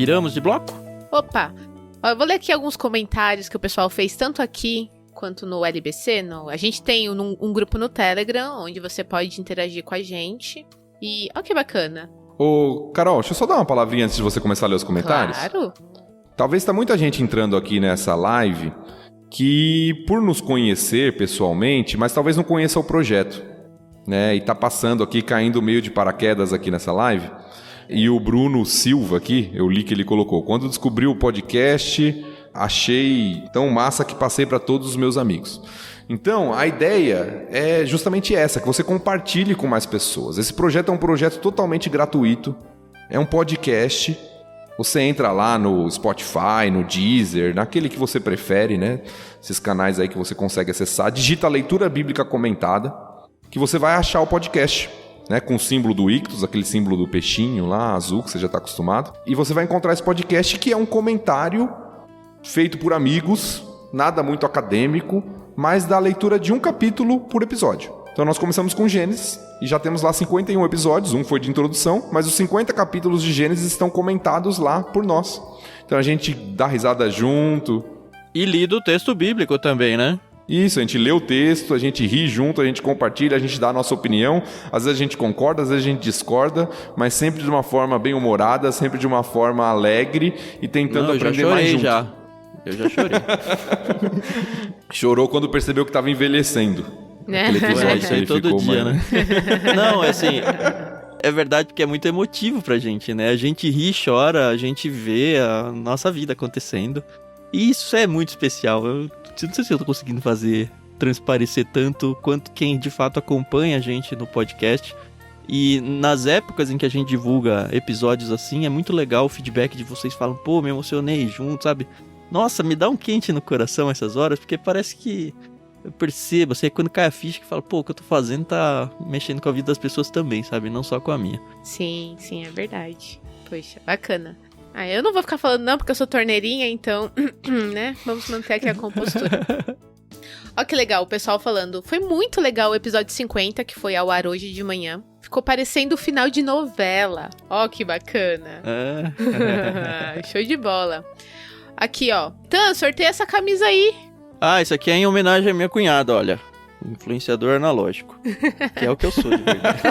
Viramos de bloco? Opa! Ó, eu vou ler aqui alguns comentários que o pessoal fez, tanto aqui quanto no LBC. A gente tem um grupo no Telegram, onde você pode interagir com a gente. E olha que bacana. Ô, Carol, deixa eu só dar uma palavrinha antes de você começar a ler os comentários. Claro. Talvez tá muita gente entrando aqui nessa live que, por nos conhecer pessoalmente, mas talvez não conheça o projeto, né? E tá passando aqui, caindo meio de paraquedas aqui nessa live. E o Bruno Silva aqui, eu li que ele colocou: quando descobri o podcast, achei tão massa que passei para todos os meus amigos. Então, a ideia é justamente essa, que você compartilhe com mais pessoas. Esse projeto é um projeto totalmente gratuito, é um podcast. Você entra lá no Spotify, no Deezer, naquele que você prefere, né? Esses canais aí que você consegue acessar. Digita Leitura Bíblica Comentada, que você vai achar o podcast, né? Com o símbolo do Ictus, aquele símbolo do peixinho lá, azul, que você já está acostumado. E você vai encontrar esse podcast, que é um comentário feito por amigos, nada muito acadêmico, mas da leitura de um capítulo por episódio. Então nós começamos com Gênesis e já temos lá 51 episódios, um foi de introdução, mas os 50 capítulos de Gênesis estão comentados lá por nós. Então a gente dá risada junto. E lido o texto bíblico também, né? Isso, a gente lê o texto, a gente ri junto, a gente compartilha, a gente dá a nossa opinião. Às vezes a gente concorda, às vezes a gente discorda, mas sempre de uma forma bem humorada, sempre de uma forma alegre e tentando aprender mais junto. Eu já chorei. Chorou quando percebeu que estava envelhecendo. Aquele episódio isso aí todo dia, né? Não, assim, é verdade porque é muito emotivo pra gente, né? A gente ri, chora, a gente vê a nossa vida acontecendo. E isso é muito especial. Eu não sei se eu tô conseguindo transparecer tanto quanto quem de fato acompanha a gente no podcast. E nas épocas em que a gente divulga episódios assim, é muito legal o feedback de vocês falam, pô, me emocionei junto, sabe? Nossa, me dá um quente no coração essas horas, porque parece que eu percebo, assim, quando cai a ficha que fala, pô, o que eu tô fazendo tá mexendo com a vida das pessoas também, sabe? Não só com a minha. Sim, é verdade. Poxa, bacana. Eu não vou ficar falando não, porque eu sou torneirinha, então, né? Vamos manter aqui a compostura. Ó que legal, o pessoal falando. Foi muito legal o episódio 50, que foi ao ar hoje de manhã. Ficou parecendo o final de novela. Ó que bacana. Show de bola. Aqui, ó. Tan, sorteia essa camisa aí. Ah, isso aqui é em homenagem à minha cunhada, olha. Influenciador analógico. Que é o que eu sou, de verdade.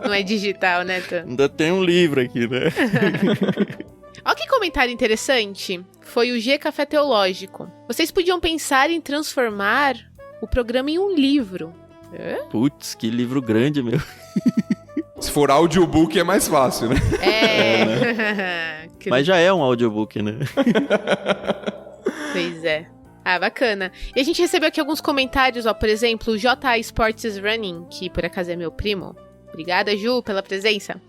Não é digital, né, Tan? Ainda tem um livro aqui, né? Olha que comentário interessante. Foi o G Café Teológico. Vocês podiam pensar em transformar o programa em um livro. Putz, que livro grande, meu. Se for audiobook é mais fácil, né? Né? Mas já é um audiobook, né? Pois é. Bacana. E a gente recebeu aqui alguns comentários, ó. Por exemplo, o J Sports Running, que por acaso é meu primo. Obrigada, Ju, pela presença.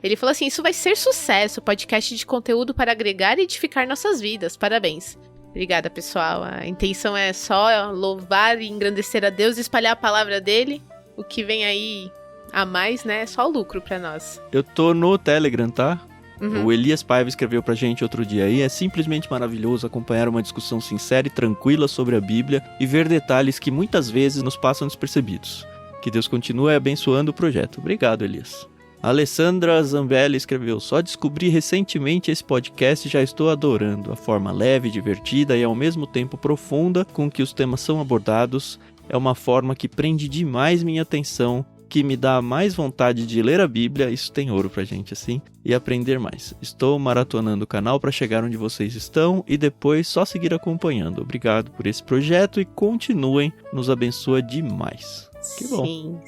Ele falou assim, isso vai ser sucesso, podcast de conteúdo para agregar e edificar nossas vidas. Parabéns. Obrigada, pessoal. A intenção é só louvar e engrandecer a Deus e espalhar a palavra dele. O que vem aí a mais, né, é só lucro pra nós. Eu tô no Telegram, tá? Uhum. O Elias Paiva escreveu pra gente outro dia aí. É simplesmente maravilhoso acompanhar uma discussão sincera e tranquila sobre a Bíblia e ver detalhes que muitas vezes nos passam despercebidos. Que Deus continue abençoando o projeto. Obrigado, Elias. A Alessandra Zambelli escreveu: só descobri recentemente esse podcast e já estou adorando. A forma leve, divertida e ao mesmo tempo profunda com que os temas são abordados é uma forma que prende demais minha atenção, que me dá mais vontade de ler a Bíblia, isso tem ouro pra gente assim, e aprender mais. Estou maratonando o canal para chegar onde vocês estão e depois só seguir acompanhando. Obrigado por esse projeto e continuem, nos abençoa demais. Que bom. Sim.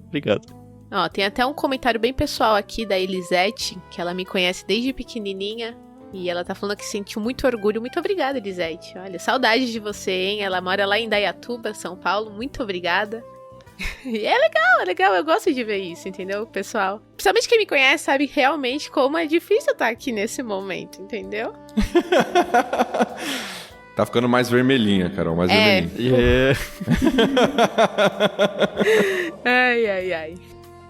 Obrigado. Ó, tem até um comentário bem pessoal aqui da Elisete, que ela me conhece desde pequenininha. E ela tá falando que sentiu muito orgulho. Muito obrigada, Elisete. Olha, saudades de você, hein? Ela mora lá em Indaiatuba, São Paulo. Muito obrigada. E é legal. Eu gosto de ver isso, entendeu, pessoal? Principalmente quem me conhece sabe realmente como é difícil estar aqui nesse momento, entendeu? Tá ficando mais vermelhinha, Carol, mais vermelhinha. Ai.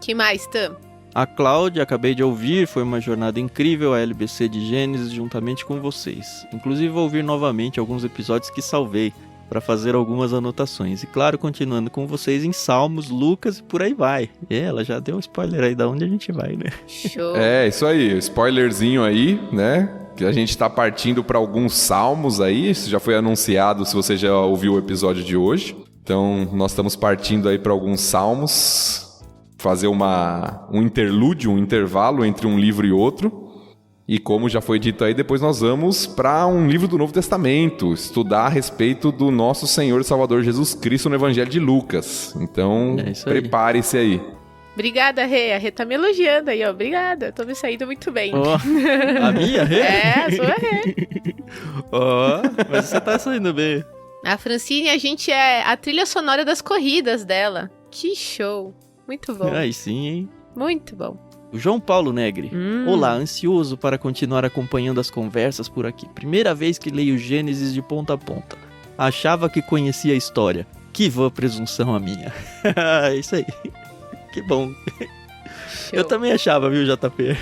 Que mais, Tam? A Cláudia, acabei de ouvir, foi uma jornada incrível a LBC de Gênesis juntamente com vocês. Inclusive vou ouvir novamente alguns episódios que salvei. para fazer algumas anotações. E claro, continuando com vocês em Salmos, Lucas e por aí vai. Ela já deu um spoiler aí da onde a gente vai, né? Show. É, isso aí, spoilerzinho aí, né? Que a gente tá partindo para alguns salmos aí, isso já foi anunciado se você já ouviu o episódio de hoje. Então, nós estamos partindo aí para alguns salmos, fazer um interlúdio, um intervalo entre um livro e outro. E como já foi dito aí, depois nós vamos para um livro do Novo Testamento, estudar a respeito do nosso Senhor e Salvador Jesus Cristo no Evangelho de Lucas. Então, prepare-se aí. Obrigada, Rê. A Rê tá me elogiando aí, ó. Obrigada. Tô me saindo muito bem. Oh, a minha, Rê? É, a sua Rê. Mas você tá saindo bem. A Francine, a gente é a trilha sonora das corridas dela. Que show. Muito bom. Aí sim, hein? Muito bom. O João Paulo Negri. Olá, ansioso para continuar acompanhando as conversas por aqui. Primeira vez que leio Gênesis de ponta a ponta. Achava que conhecia a história. Que vã presunção a minha. É isso aí. Que bom. Show. Eu também achava, viu, JP?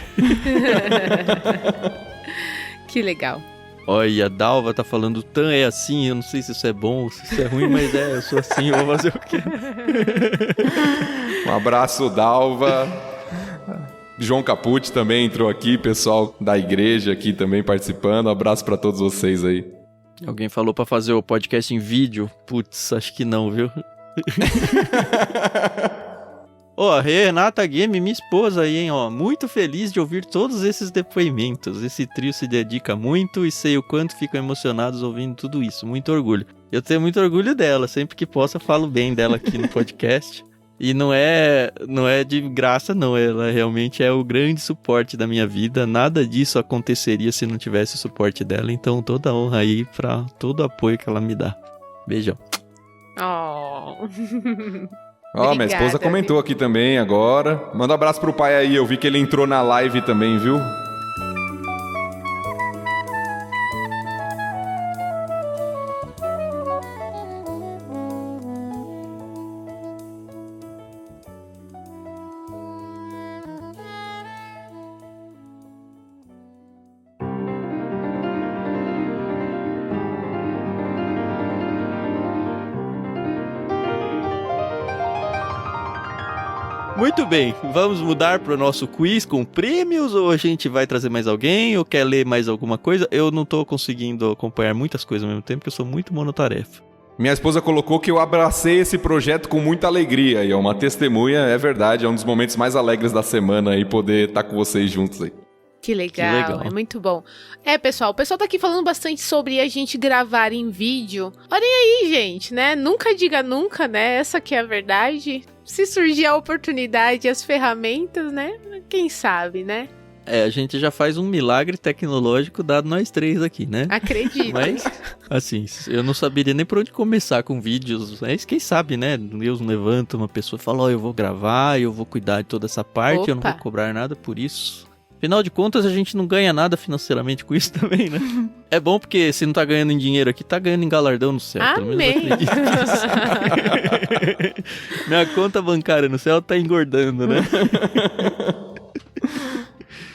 Que legal. Olha, a Dalva tá falando, Tan é assim, eu não sei se isso é bom ou se isso é ruim, mas eu sou assim, eu vou fazer o quê? Um abraço, Dalva. João Capucci também entrou aqui, pessoal da igreja aqui também participando. Um abraço pra todos vocês aí. Alguém falou pra fazer o podcast em vídeo? Putz, acho que não, viu? Renata Game, minha esposa aí, hein, muito feliz de ouvir todos esses depoimentos. Esse trio se dedica muito e sei o quanto ficam emocionados ouvindo tudo isso. Muito orgulho. Eu tenho muito orgulho dela, sempre que posso eu falo bem dela aqui no podcast. E não é de graça, não. Ela realmente é o grande suporte da minha vida. Nada disso aconteceria se não tivesse o suporte dela. Então, toda honra aí pra todo o apoio que ela me dá. Beijão. Minha esposa comentou aqui também agora. Manda um abraço pro pai aí. Eu vi que ele entrou na live também, viu? Muito bem, vamos mudar para o nosso quiz com prêmios ou a gente vai trazer mais alguém ou quer ler mais alguma coisa? Eu não tô conseguindo acompanhar muitas coisas ao mesmo tempo porque eu sou muito monotarefa. Minha esposa colocou que eu abracei esse projeto com muita alegria e é uma testemunha, é verdade, é um dos momentos mais alegres da semana aí poder estar com vocês juntos aí. Que legal, é muito bom. Pessoal, o pessoal tá aqui falando bastante sobre a gente gravar em vídeo. Olhem aí, gente, né? Nunca diga nunca, né? Essa que é a verdade. Se surgir a oportunidade e as ferramentas, né? Quem sabe, né? A gente já faz um milagre tecnológico dado nós três aqui, né? Acredito. Mas, assim, eu não saberia nem por onde começar com vídeos. Mas quem sabe, né? Deus levanta uma pessoa e fala, eu vou gravar, eu vou cuidar de toda essa parte, eu não vou cobrar nada por isso. Afinal de contas, a gente não ganha nada financeiramente com isso também, né? É bom porque se não tá ganhando em dinheiro aqui, tá ganhando em galardão no céu. Amém! Minha conta bancária no céu tá engordando, né?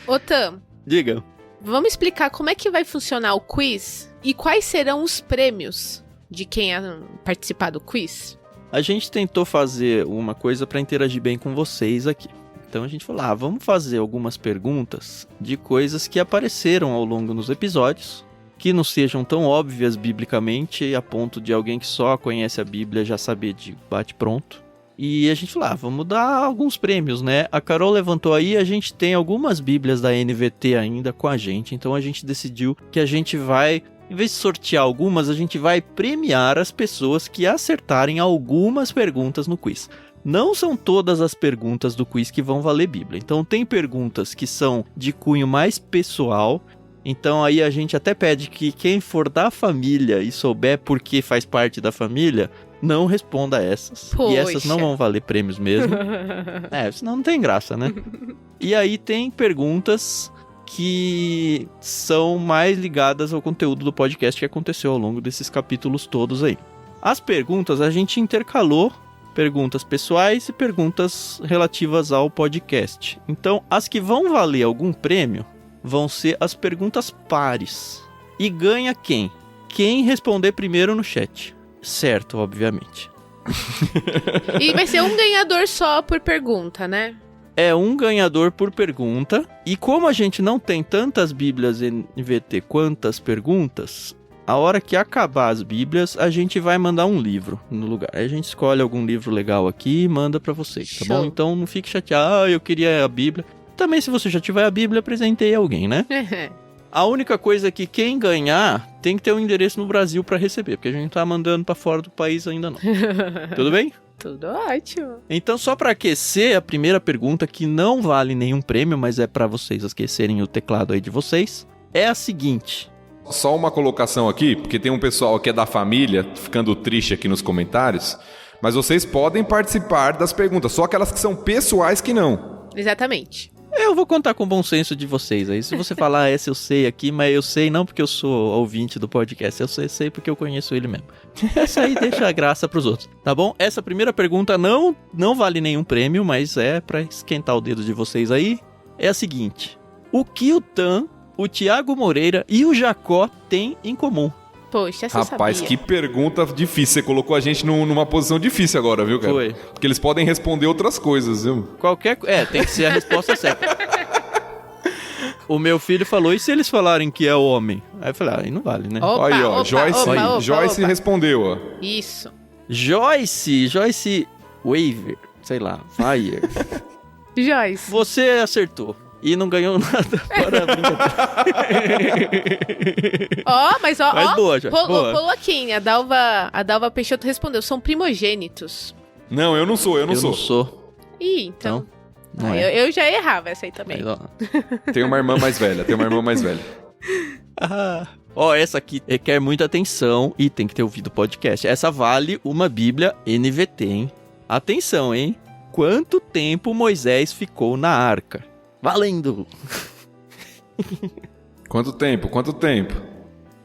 Ô, Tam. Diga. Vamos explicar como é que vai funcionar o quiz e quais serão os prêmios de quem participar do quiz? A gente tentou fazer uma coisa pra interagir bem com vocês aqui. Então a gente falou, vamos fazer algumas perguntas de coisas que apareceram ao longo dos episódios, que não sejam tão óbvias biblicamente, a ponto de alguém que só conhece a Bíblia já saber de bate-pronto. E a gente falou, vamos dar alguns prêmios, né? A Carol levantou aí, a gente tem algumas Bíblias da NVT ainda com a gente, então a gente decidiu que a gente vai, em vez de sortear algumas, a gente vai premiar as pessoas que acertarem algumas perguntas no quiz. Não são todas as perguntas do quiz que vão valer Bíblia. Então tem perguntas que são de cunho mais pessoal. Então aí a gente até pede que quem for da família e souber por que faz parte da família, não responda essas. Poxa. E essas não vão valer prêmios mesmo. Senão não tem graça, né? E aí tem perguntas que são mais ligadas ao conteúdo do podcast que aconteceu ao longo desses capítulos todos aí. As perguntas a gente intercalou perguntas pessoais e perguntas relativas ao podcast. Então, as que vão valer algum prêmio vão ser as perguntas pares. E ganha quem? Quem responder primeiro no chat. certo, obviamente. E vai ser um ganhador só por pergunta, né? É um ganhador por pergunta. E como a gente não tem tantas bíblias NVT quantas perguntas, a hora que acabar as bíblias, a gente vai mandar um livro no lugar. Aí a gente escolhe algum livro legal aqui e manda pra vocês, tá bom? Então não fique chateado, eu queria a bíblia. Também se você já tiver a bíblia, apresentei alguém, né? A única coisa é que quem ganhar tem que ter um endereço no Brasil pra receber, porque a gente não tá mandando pra fora do país ainda não. Tudo bem? Tudo ótimo. Então, só pra aquecer, a primeira pergunta, que não vale nenhum prêmio, mas é pra vocês aquecerem o teclado aí de vocês, é a seguinte. Só uma colocação aqui, porque tem um pessoal que é da família, ficando triste aqui nos comentários, mas vocês podem participar das perguntas, só aquelas que são pessoais que não. Exatamente. Eu vou contar com o bom senso de vocês aí. Se você falar, essa eu sei aqui, mas eu sei não porque eu sou ouvinte do podcast, eu sei porque eu conheço ele mesmo. Essa aí deixa a graça pros outros, tá bom? Essa primeira pergunta não vale nenhum prêmio, mas é pra esquentar o dedo de vocês aí. É a seguinte: o que o Tan, o Thiago Moreira e o Jacó têm em comum? Poxa, essa Rapaz, sabia. que pergunta difícil. Você colocou a gente numa posição difícil agora, viu, cara? Foi. Porque eles podem responder outras coisas, viu? Tem que ser a resposta certa. O meu filho falou, e se eles falarem que é homem? Aí eu falei, aí não vale, né? Opa, aí, ó, opa, Joyce opa. respondeu, ó. Isso. Joyce Waver, sei lá, Fire. Joyce. Você acertou. E não ganhou nada para a brincadeira. Mas boa, já. Boa. Poloquinha, a Dalva Peixoto respondeu, são primogênitos. Não, eu não sou. Eu não sou. Ih, então... Não é. Eu já errava essa aí também. Tem uma irmã mais velha, Essa aqui requer muita atenção e tem que ter ouvido o podcast. Essa vale uma Bíblia NVT, hein? Atenção, hein? Quanto tempo Moisés ficou na arca? Valendo! Quanto tempo?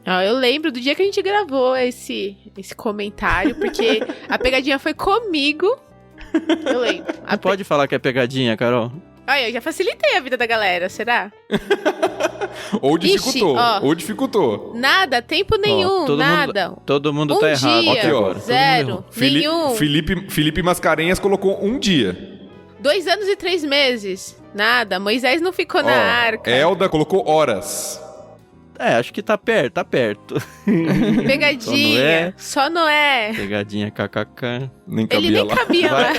Eu lembro do dia que a gente gravou esse comentário, porque a pegadinha foi comigo. Eu lembro. Pode falar que é pegadinha, Carol? Eu já facilitei a vida da galera, será? Ou dificultou. Nada, tempo nenhum, nada. Todo mundo tá errado. Dia, aqui, ó. Zero, nenhum. Felipe Mascarenhas colocou 1 dia. 2 anos e 3 meses. Nada, Moisés não ficou na arca. Elda colocou horas. Acho que tá perto. Pegadinha, só Noé. Pegadinha, kkk. Ele nem cabia lá.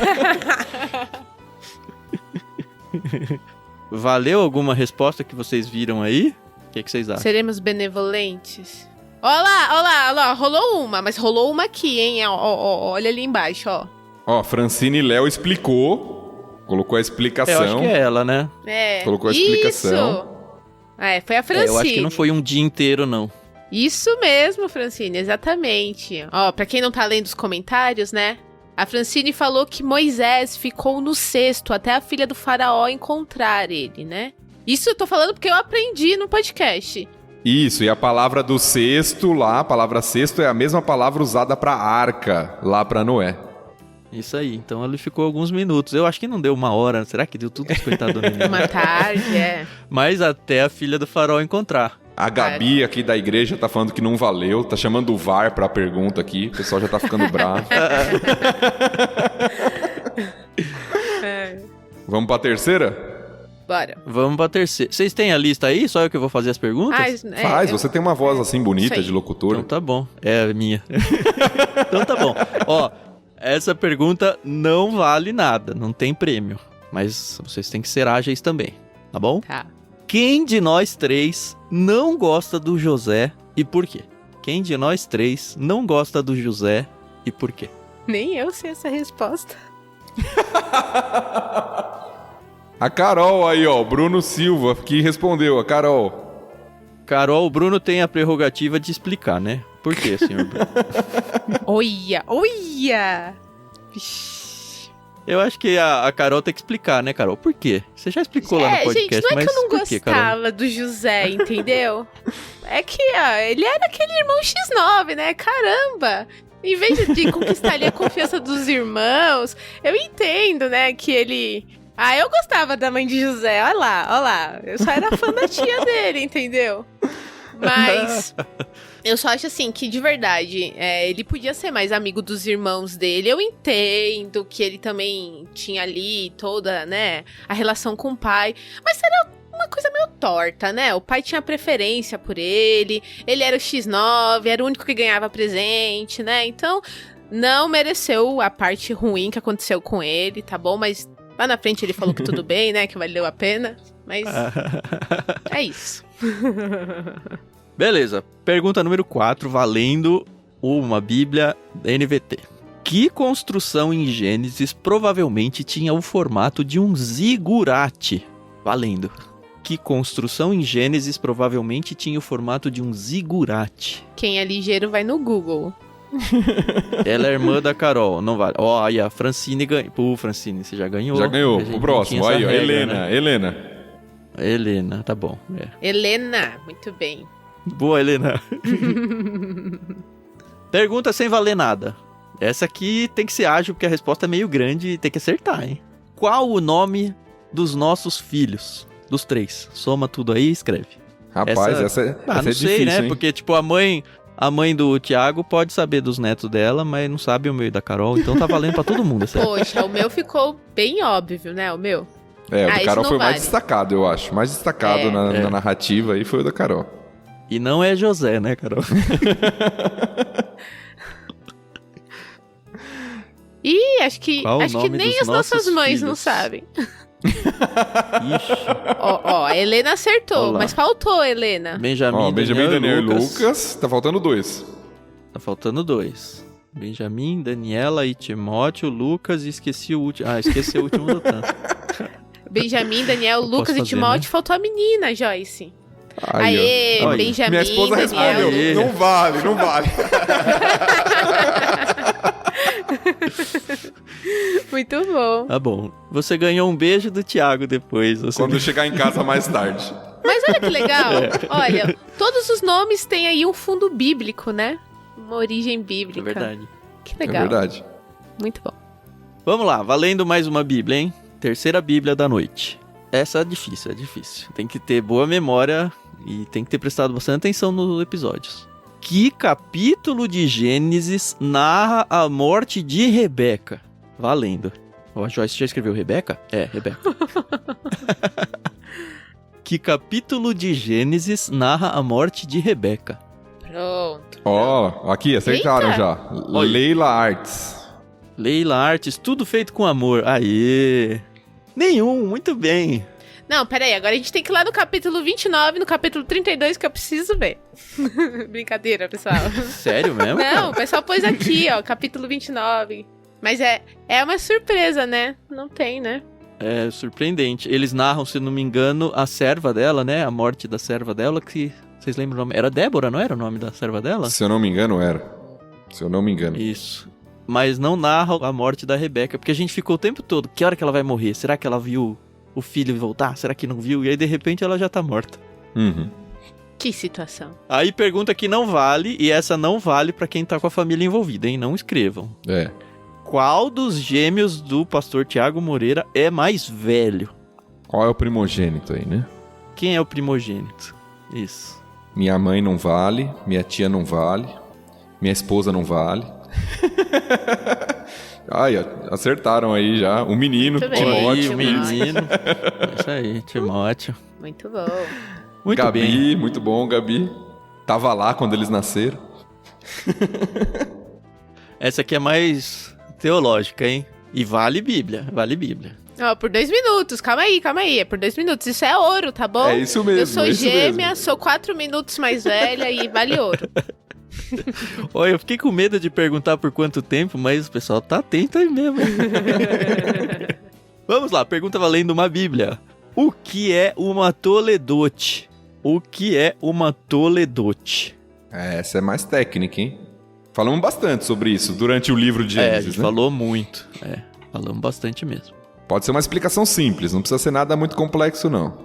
Valeu alguma resposta que vocês viram aí? O que vocês acham? Seremos benevolentes? Olha lá, rolou uma, mas rolou uma aqui, hein? Olha ali embaixo, ó. Francine e Léo explicou, colocou a explicação. Eu acho que é ela, né? Colocou a explicação. Foi a Francine. Eu acho que não foi um dia inteiro, não. Isso mesmo, Francine, exatamente. Pra quem não tá lendo os comentários, né? A Francine falou que Moisés ficou no cesto até a filha do faraó encontrar ele, né? Isso eu tô falando porque eu aprendi no podcast. Isso, e a palavra do cesto lá, a palavra cesto é a mesma palavra usada pra arca, lá pra Noé. Isso aí, então ele ficou alguns minutos. Eu acho que não deu 1 hora, será que deu tudo, coitado do menino? Uma tarde, Mas até a filha do faraó encontrar. A Gabi aqui da igreja tá falando que não valeu, tá chamando o VAR pra pergunta aqui, o pessoal já tá ficando bravo. Vamos pra terceira? Bora. Vamos pra terceira. Vocês têm a lista aí? Só eu que vou fazer as perguntas? Você tem uma voz assim bonita de locutor. Então tá bom, é a minha. Então tá bom. Essa pergunta não vale nada, não tem prêmio. Mas vocês têm que ser ágeis também, tá bom? Tá. Quem de nós 3 não gosta do José e por quê? Quem de nós 3 não gosta do José e por quê? Nem eu sei essa resposta. A Carol aí, Bruno Silva, que respondeu, a Carol. Carol, o Bruno tem a prerrogativa de explicar, né? Por quê, senhor Bruno? Olha! Eu acho que a Carol tem que explicar, né, Carol? Por quê? Você já explicou lá no podcast, gente, não é mas que eu não por quê, gostava do José, entendeu? É que, ele era aquele irmão X9, né? Caramba! Em vez de conquistar ali a confiança dos irmãos, eu entendo, né, que ele... eu gostava da mãe de José, olha lá. Eu só era fã da tia dele, entendeu? Mas... Eu só acho assim que, de verdade, ele podia ser mais amigo dos irmãos dele. Eu entendo que ele também tinha ali toda, né, a relação com o pai. Mas era uma coisa meio torta, né? O pai tinha preferência por ele era o X9, era o único que ganhava presente, né? Então, não mereceu a parte ruim que aconteceu com ele, tá bom? Mas lá na frente ele falou que tudo bem, né? Que valeu a pena. Mas é isso. Beleza, pergunta número 4, valendo uma Bíblia NVT. Que construção em Gênesis provavelmente tinha o formato de um zigurate? Valendo. Que construção em Gênesis provavelmente tinha o formato de um zigurate? Quem é ligeiro vai no Google. Ela é irmã da Carol, não vale. Ó, aí a Francine ganhou. Pô, Francine, você já ganhou. Já ganhou. O próximo, aí, ó, Helena, né? Helena, tá bom. Helena, muito bem. Boa, Helena. Pergunta sem valer nada. Essa aqui tem que ser ágil, porque a resposta é meio grande e tem que acertar, hein? Qual o nome dos nossos filhos? Dos 3. Soma tudo aí e escreve. Rapaz, essa é não sei, difícil, né? hein? Porque, tipo, a mãe do Thiago pode saber dos netos dela, mas não sabe o meu e da Carol, então tá valendo pra todo mundo. Poxa, o meu ficou bem óbvio, né? O meu. O da Carol foi vale. mais destacado, eu acho. Mais destacado na narrativa aí foi o da Carol. E não é José, né, Carol? Ih, acho que nem as nossas mães filhos? Não sabem. Ixi. Ó, a Helena acertou, mas faltou, Helena. Benjamin, Daniel e Lucas. Tá faltando 2. Tá faltando 2. Benjamin, Daniela e Timóteo, Lucas e esqueci o último. Esqueci o último do tanto. Benjamin, Daniel, Lucas e Timóteo, né? Faltou a menina, Joyce. Aê, Benjamin, minha esposa Daniel. respondeu, não vale. Muito bom. Tá bom. Você ganhou um beijo do Thiago depois. Quando eu chegar em casa mais tarde. Mas olha que legal. Olha, todos os nomes têm aí um fundo bíblico, né? Uma origem bíblica. É verdade. Que legal. É verdade. Muito bom. Vamos lá, valendo mais uma Bíblia, hein? Terceira Bíblia da noite. Essa é difícil. Tem que ter boa memória e tem que ter prestado bastante atenção nos episódios. Que capítulo de Gênesis narra a morte de Rebeca? Valendo. Ó, a Joyce já escreveu Rebeca? É, Rebeca. Que capítulo de Gênesis narra a morte de Rebeca? Pronto. Ó, aqui, acertaram. Eita. Já. Leila Arts. Leila Arts, tudo feito com amor. Aê! Nenhum, muito bem. Não, peraí, agora a gente tem que ir lá no capítulo 29, no capítulo 32, que eu preciso ver. Brincadeira, pessoal. Sério mesmo? Não, o pessoal pôs aqui, ó, capítulo 29. Mas é uma surpresa, né? Não tem, né? É surpreendente. Eles narram, se não me engano, a serva dela, né? A morte da serva dela, que... Vocês lembram o nome? Era Débora, não era o nome da serva dela? Se eu não me engano, era. Isso. Mas não narra a morte da Rebeca, porque a gente ficou o tempo todo, que hora que ela vai morrer? Será que ela viu o filho voltar? Será que não viu? E aí, de repente, ela já tá morta. Uhum. Que situação. Aí pergunta que não vale, e essa não vale pra quem tá com a família envolvida, hein? Não escrevam. É. Qual dos gêmeos do pastor Thiago Moreira é mais velho? Qual é o primogênito aí, né? Quem é o primogênito? Isso. Minha mãe não vale, minha tia não vale, minha esposa não vale. Ai, acertaram aí já. O menino, Timóteo. O menino. Isso aí, Timóteo. Muito bom. Muito Gabi, bem. Muito bom, Gabi. Tava lá quando eles nasceram. Essa aqui é mais teológica, hein? E vale Bíblia. Ó, por 2 minutos, calma aí, é por 2 minutos, isso é ouro, tá bom? É isso mesmo. Eu sou gêmea, mesmo. Sou 4 minutos mais velha e vale ouro. Olha, eu fiquei com medo de perguntar por quanto tempo, mas o pessoal tá atento aí mesmo. Vamos lá, pergunta valendo uma Bíblia. O que é uma toledote? Essa é mais técnica, hein? Falamos bastante sobre isso durante o livro de Gênesis, a gente né? falou muito. Falamos bastante mesmo. Pode ser uma explicação simples, não precisa ser nada muito complexo, não.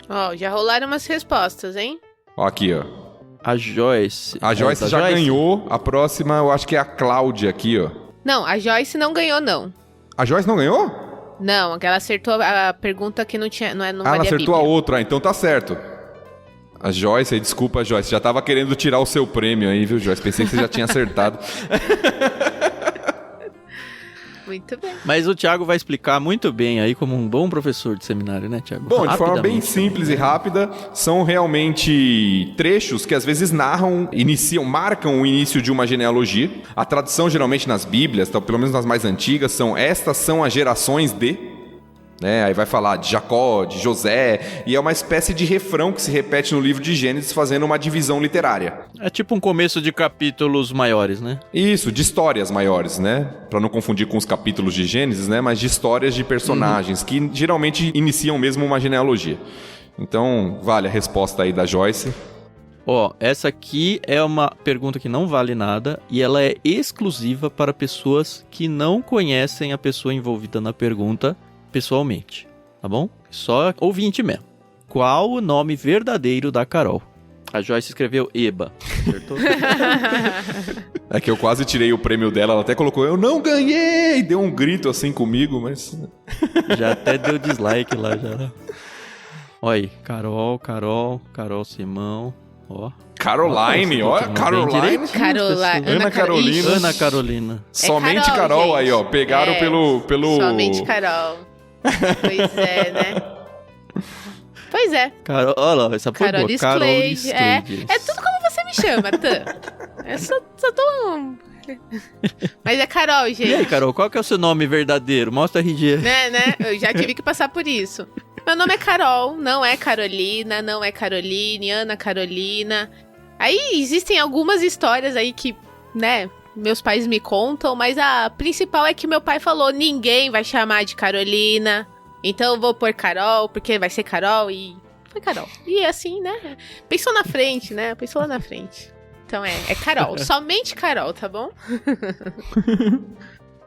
Ó, já rolaram umas respostas, hein? Ó, aqui, ó. A Joyce já ganhou. A próxima, eu acho que é a Cláudia aqui, ó. Não, a Joyce não ganhou, não. A Joyce não ganhou? Não, ela acertou a pergunta que não tinha, não valia ela acertou a outra, então tá certo. A Joyce, aí, desculpa, Joyce. Já tava querendo tirar o seu prêmio aí, viu, Joyce? Pensei que você já tinha acertado. Muito bem. Mas o Thiago vai explicar muito bem aí, como um bom professor de seminário, né, Thiago? Bom, de forma bem simples e rápida, são realmente trechos que às vezes marcam o início de uma genealogia. A tradição, geralmente nas Bíblias, pelo menos nas mais antigas, estas são as gerações de... Aí vai falar de Jacó, de José, e é uma espécie de refrão que se repete no livro de Gênesis, fazendo uma divisão literária. É tipo um começo de capítulos maiores, né? Isso, de histórias maiores, né? Pra não confundir com os capítulos de Gênesis, né? Mas de histórias de personagens, que geralmente iniciam mesmo uma genealogia. Então, vale a resposta aí da Joyce. Essa aqui é uma pergunta que não vale nada, e ela é exclusiva para pessoas que não conhecem a pessoa envolvida na pergunta pessoalmente, tá bom? Só ouvinte mesmo. Qual o nome verdadeiro da Carol? A Joyce escreveu Eba, acertou? É que eu quase tirei o prêmio dela, ela até colocou, eu não ganhei! Deu um grito assim comigo, mas... Já até deu dislike lá, já. Olha aí, Carol Simão, ó. Caroline, ó, Caroline. Ana Carolina. Somente Carol, Carol gente. aí, ó. Pegaram pelo... Somente Carol. Pois é, né? Pois é. Carol, olha lá, essa foi boa. Carol Slade. É tudo como você me chama, Tan. Eu só tô... Mas é Carol, gente. E aí, Carol, qual que é o seu nome verdadeiro? Mostra a RG. Né? Eu já tive que passar por isso. Meu nome é Carol, não é Carolina, não é Caroline, Ana Carolina. Aí existem algumas histórias aí que, né, meus pais me contam, mas a principal é que meu pai falou, ninguém vai chamar de Carolina, então eu vou pôr Carol, porque vai ser Carol, e foi Carol. E assim, né, pensou na frente, né, pensou lá na frente. Então é Carol, somente Carol, tá bom?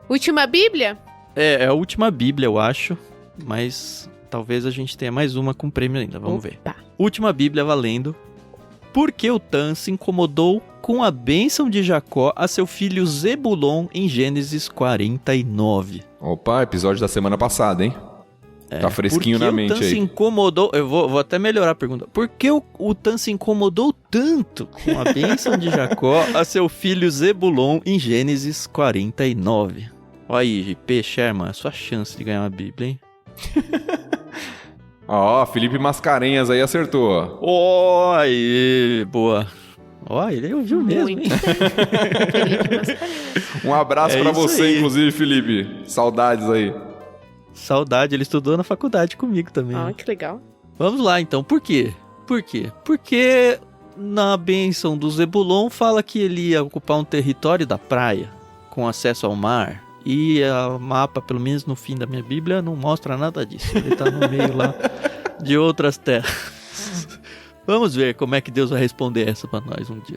Última Bíblia? É a última Bíblia, eu acho, mas talvez a gente tenha mais uma com prêmio ainda, vamos ver. Última Bíblia valendo. Por que o Tan se incomodou com a bênção de Jacó a seu filho Zebulon em Gênesis 49? Opa, episódio da semana passada, hein? Tá fresquinho na mente aí. Por que o Tan se incomodou... Eu vou até melhorar a pergunta. Por que o Tan se incomodou tanto com a bênção de Jacó a seu filho Zebulon em Gênesis 49? Olha aí, JP Sherman, a sua chance de ganhar uma Bíblia, hein? Ó, Felipe Mascarenhas aí acertou. Ó, aí, boa. Ó, ele ouviu mesmo, hein? Felipe Mascarenhas. Um abraço pra você, aí. inclusive, Felipe. Saudades aí. Saudade, ele estudou na faculdade comigo também. Ah, que legal. Vamos lá, então. Por quê? Porque na bênção do Zebulon fala que ele ia ocupar um território da praia, com acesso ao mar. E o mapa, pelo menos no fim da minha Bíblia, não mostra nada disso. Ele tá no meio lá de outras terras. Vamos ver como é que Deus vai responder essa pra nós um dia.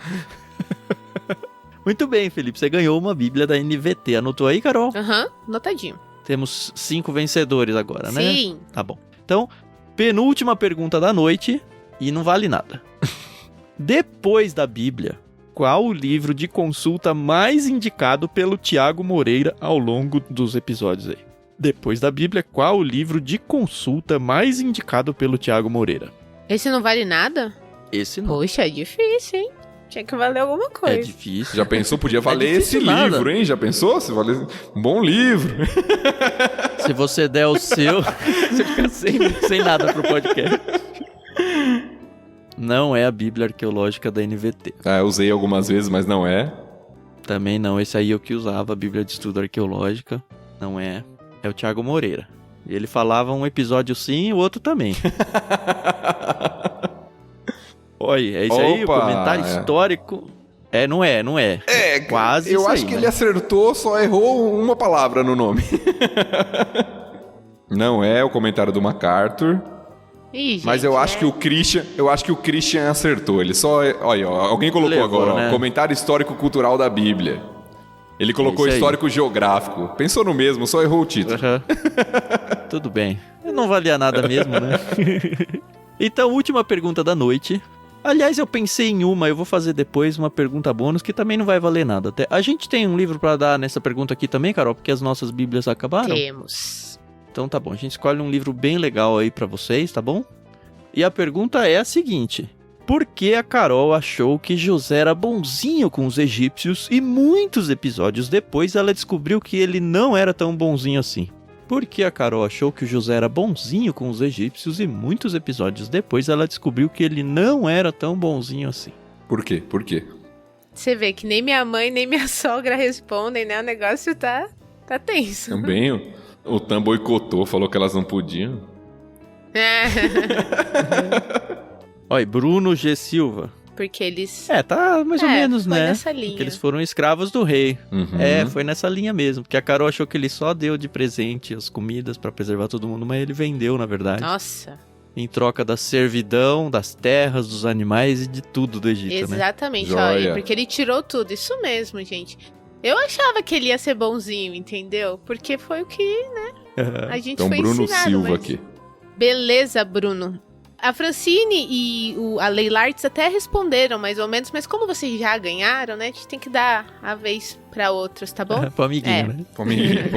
Muito bem, Felipe, você ganhou uma Bíblia da NVT. Anotou aí, Carol? Aham, anotadinho. Temos 5 vencedores agora, né? Sim. Tá bom. Então, penúltima pergunta da noite e não vale nada. Depois da Bíblia, qual o livro de consulta mais indicado pelo Thiago Moreira ao longo dos episódios aí? Depois da Bíblia, qual o livro de consulta mais indicado pelo Thiago Moreira? Esse não vale nada? Esse não. Poxa, é difícil, hein? Tinha que valer alguma coisa. É difícil. Já pensou? Podia valer difícil esse nada. livro, hein? Já pensou? Se valer um bom livro. Se você der o seu, você fica sem nada pro podcast. Não é a Bíblia Arqueológica da NVT. Ah, eu usei algumas vezes, mas não é. Também não, esse aí eu que usava, a Bíblia de Estudo Arqueológica. Não é. É o Thiago Moreira. Ele falava um episódio sim e o outro também. Olha, é isso aí, o comentário histórico. Não é. É, quase eu isso acho aí, que né? ele acertou, só errou uma palavra no nome. Não é o comentário do MacArthur. Ih, gente, Mas eu acho que o Christian acertou. Ele só, olha, ó, alguém colocou Levou, agora, né? ó, comentário histórico-cultural da Bíblia. Ele colocou Isso aí. histórico-geográfico. Pensou no mesmo, só errou o título. Uhum. Tudo bem. Não valia nada mesmo, né? Então, última pergunta da noite. Aliás, eu pensei em uma, eu vou fazer depois uma pergunta bônus que também não vai valer nada. A gente tem um livro pra dar nessa pergunta aqui também, Carol, porque as nossas bíblias acabaram? Temos. Então tá bom, a gente escolhe um livro bem legal aí pra vocês, tá bom? E a pergunta é a seguinte: Por que a Carol achou que José era bonzinho com os egípcios e muitos episódios depois ela descobriu que ele não era tão bonzinho assim? Por que a Carol achou que o José era bonzinho com os egípcios e muitos episódios depois ela descobriu que ele não era tão bonzinho assim? Por quê? Por quê? Você vê que nem minha mãe nem minha sogra respondem, né? O negócio tá tenso. Também o Tan boicotou, falou que elas não podiam. Olha, Bruno G. Silva. Porque eles... Tá mais ou menos, foi né? nessa linha. Porque eles foram escravos do rei. Uhum. Foi nessa linha mesmo. Porque a Carol achou que ele só deu de presente as comidas pra preservar todo mundo, mas ele vendeu, na verdade. Nossa. Em troca da servidão, das terras, dos animais e de tudo do Egito, né? Exatamente, Joia. olha, porque ele tirou tudo, isso mesmo, gente. Eu achava que ele ia ser bonzinho, entendeu? Porque foi o que, né, a gente Então, foi Bruno ensinado. Silva mas... aqui. Beleza, Bruno. A Francine e a Leila Artes até responderam mais ou menos, mas como vocês já ganharam, né, a gente tem que dar a vez pra outros, tá bom? Pro amiguinho, né? Pro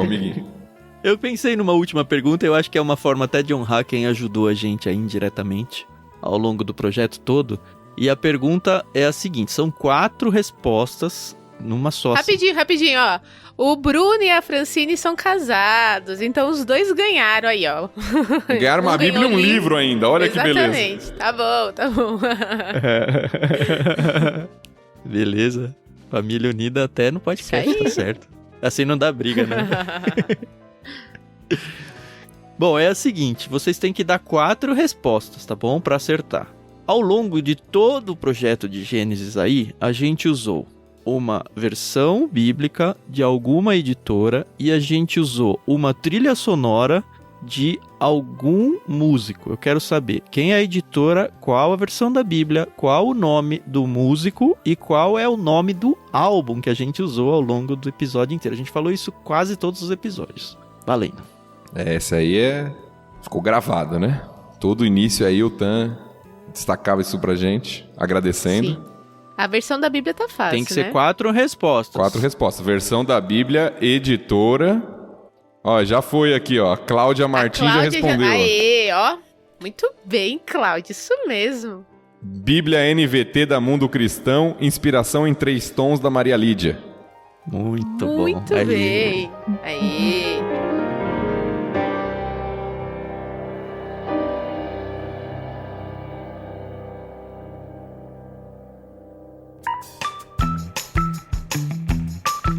amiguinho. Eu pensei numa última pergunta, eu acho que é uma forma até de honrar quem ajudou a gente aí indiretamente ao longo do projeto todo. E a pergunta é a seguinte, são 4 respostas numa só. Rapidinho, ó. O Bruno e a Francine são casados, então os dois ganharam aí, ó. Ganharam uma Bíblia e um livro ainda, olha que beleza. Exatamente, tá bom. Beleza. Família unida até no podcast, tá certo. Assim não dá briga, né? Bom, é o seguinte, vocês têm que dar 4 respostas, tá bom? Pra acertar. Ao longo de todo o projeto de Gênesis aí, a gente usou uma versão bíblica de alguma editora e a gente usou uma trilha sonora de algum músico. Eu quero saber quem é a editora, qual a versão da Bíblia, qual o nome do músico e qual é o nome do álbum que a gente usou ao longo do episódio inteiro. A gente falou isso quase todos os episódios. Valendo. Essa aí ficou gravada, né? Todo início aí o Tan destacava isso pra gente, agradecendo. Sim. A versão da Bíblia tá fácil, Tem que ser né? 4 respostas. 4 respostas. Versão da Bíblia, editora. Ó, já foi aqui, ó. Cláudia Martins já respondeu. Aê, ó. Muito bem, Cláudia, isso mesmo. Bíblia NVT da Mundo Cristão, inspiração em 3 tons da Maria Lídia. Muito bom. Muito bem. Aê.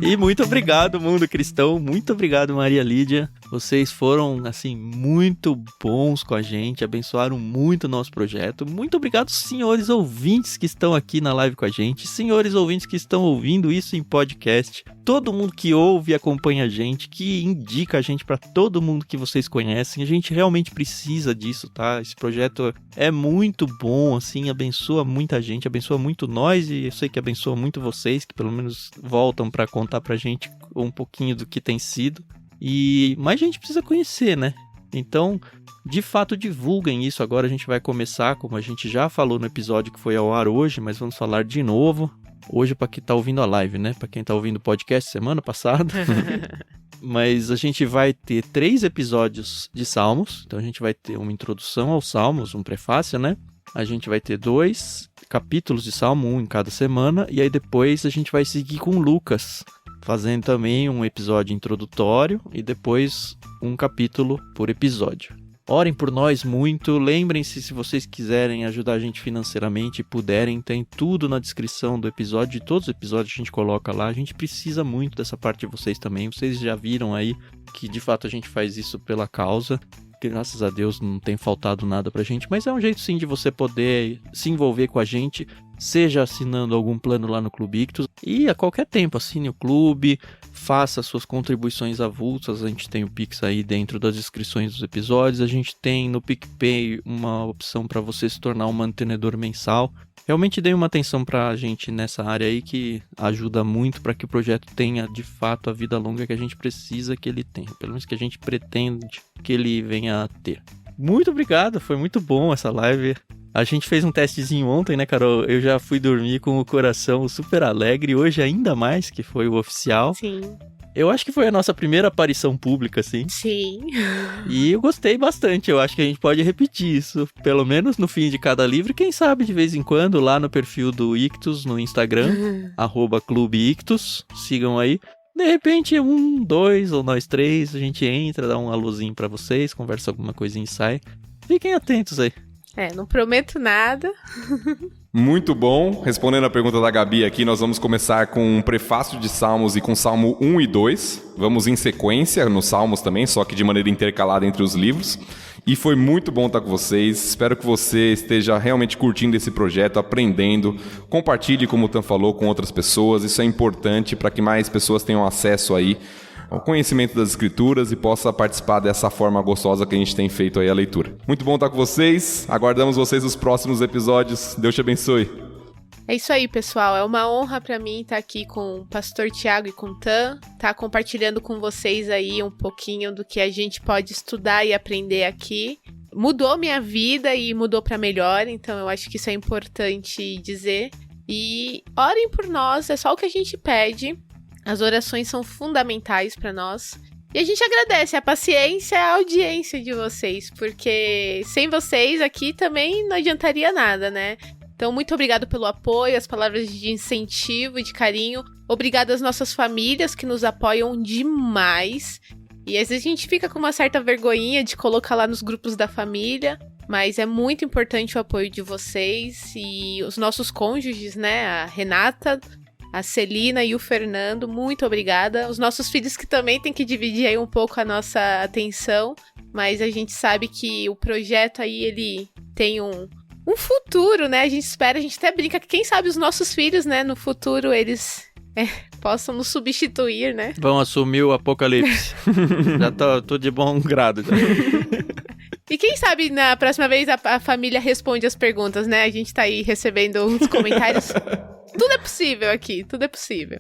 E muito obrigado, Mundo Cristão. Muito obrigado, Maria Lídia. Vocês foram, assim, muito bons com a gente, abençoaram muito o nosso projeto. Muito obrigado, senhores ouvintes que estão aqui na live com a gente, senhores ouvintes que estão ouvindo isso em podcast, todo mundo que ouve e acompanha a gente, que indica a gente para todo mundo que vocês conhecem. A gente realmente precisa disso, tá? Esse projeto é muito bom, assim, abençoa muita gente, abençoa muito nós e eu sei que abençoa muito vocês, que pelo menos voltam para contar pra gente um pouquinho do que tem sido. E mais gente precisa conhecer, né? Então, de fato, divulguem isso. Agora a gente vai começar, como a gente já falou no episódio que foi ao ar hoje, mas vamos falar de novo. Hoje para quem tá ouvindo a live, né? Para quem tá ouvindo o podcast semana passada. Mas a gente vai ter 3 episódios de Salmos. Então a gente vai ter uma introdução aos Salmos, um prefácio, né? A gente vai ter 2 capítulos de Salmo, um em cada semana. E aí depois a gente vai seguir com Lucas, fazendo também um episódio introdutório e depois um capítulo por episódio. Orem por nós muito, lembrem-se, se vocês quiserem ajudar a gente financeiramente e puderem, tem tudo na descrição do episódio, de todos os episódios a gente coloca lá. A gente precisa muito dessa parte de vocês também, vocês já viram aí que de fato a gente faz isso pela causa. Graças a Deus não tem faltado nada pra gente, mas é um jeito sim de você poder se envolver com a gente, seja assinando algum plano lá no Clube Ictus e a qualquer tempo assine o clube, faça suas contribuições avulsas. A gente tem o Pix aí dentro das descrições dos episódios, a gente tem no PicPay uma opção para você se tornar um mantenedor mensal. Realmente dê uma atenção pra gente nessa área aí que ajuda muito para que o projeto tenha de fato a vida longa que a gente precisa que ele tenha, pelo menos que a gente pretende que ele venha a ter. Muito obrigado, foi muito bom essa live. A gente fez um testezinho ontem, né, Carol? Eu já fui dormir com o coração super alegre, hoje ainda mais, que foi o oficial. Sim. Eu acho que foi a nossa primeira aparição pública, assim. Sim. E eu gostei bastante. Eu acho que a gente pode repetir isso, pelo menos no fim de cada livro. Quem sabe, de vez em quando, lá no perfil do Ictus, no Instagram, @clubeictus. Sigam aí. De repente, 1, 2 ou nós 3, a gente entra, dá um alôzinho pra vocês, conversa alguma coisinha e sai. Fiquem atentos aí. Não prometo nada. Muito bom. Respondendo a pergunta da Gabi aqui, nós vamos começar com um prefácio de Salmos e com Salmo 1 e 2. Vamos em sequência nos Salmos também, só que de maneira intercalada entre os livros. E foi muito bom estar com vocês. Espero que você esteja realmente curtindo esse projeto, aprendendo. Compartilhe, como o Tan falou, com outras pessoas. Isso é importante para que mais pessoas tenham acesso aí ao conhecimento das escrituras e possa participar dessa forma gostosa que a gente tem feito aí a leitura. Muito bom estar com vocês. Aguardamos vocês nos próximos episódios. Deus te abençoe. É isso aí, pessoal. É uma honra pra mim estar aqui com o pastor Tiago e com o Tan, tá compartilhando com vocês aí um pouquinho do que a gente pode estudar e aprender aqui. Mudou minha vida e mudou pra melhor, então eu acho que isso é importante dizer. E orem por nós, é só o que a gente pede. As orações são fundamentais pra nós. E a gente agradece a paciência e a audiência de vocês, porque sem vocês aqui também não adiantaria nada, né? Então, muito obrigado pelo apoio, as palavras de incentivo e de carinho. Obrigado às nossas famílias que nos apoiam demais. E às vezes a gente fica com uma certa vergonhinha de colocar lá nos grupos da família, mas é muito importante o apoio de vocês e os nossos cônjuges, né? A Renata, a Celina e o Fernando, muito obrigada. Os nossos filhos que também têm que dividir aí um pouco a nossa atenção, mas a gente sabe que o projeto aí, ele tem um futuro, né? A gente espera, a gente até brinca que quem sabe os nossos filhos, né, no futuro eles possam nos substituir, né? Vão assumir o apocalipse. Já tô de bom grado. Já. E quem sabe na próxima vez a família responde as perguntas, né? A gente tá aí recebendo uns comentários. Tudo é possível aqui, tudo é possível.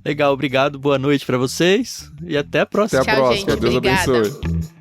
Legal, obrigado, boa noite pra vocês e até a próxima. Até a próxima, gente, Deus obrigada. abençoe.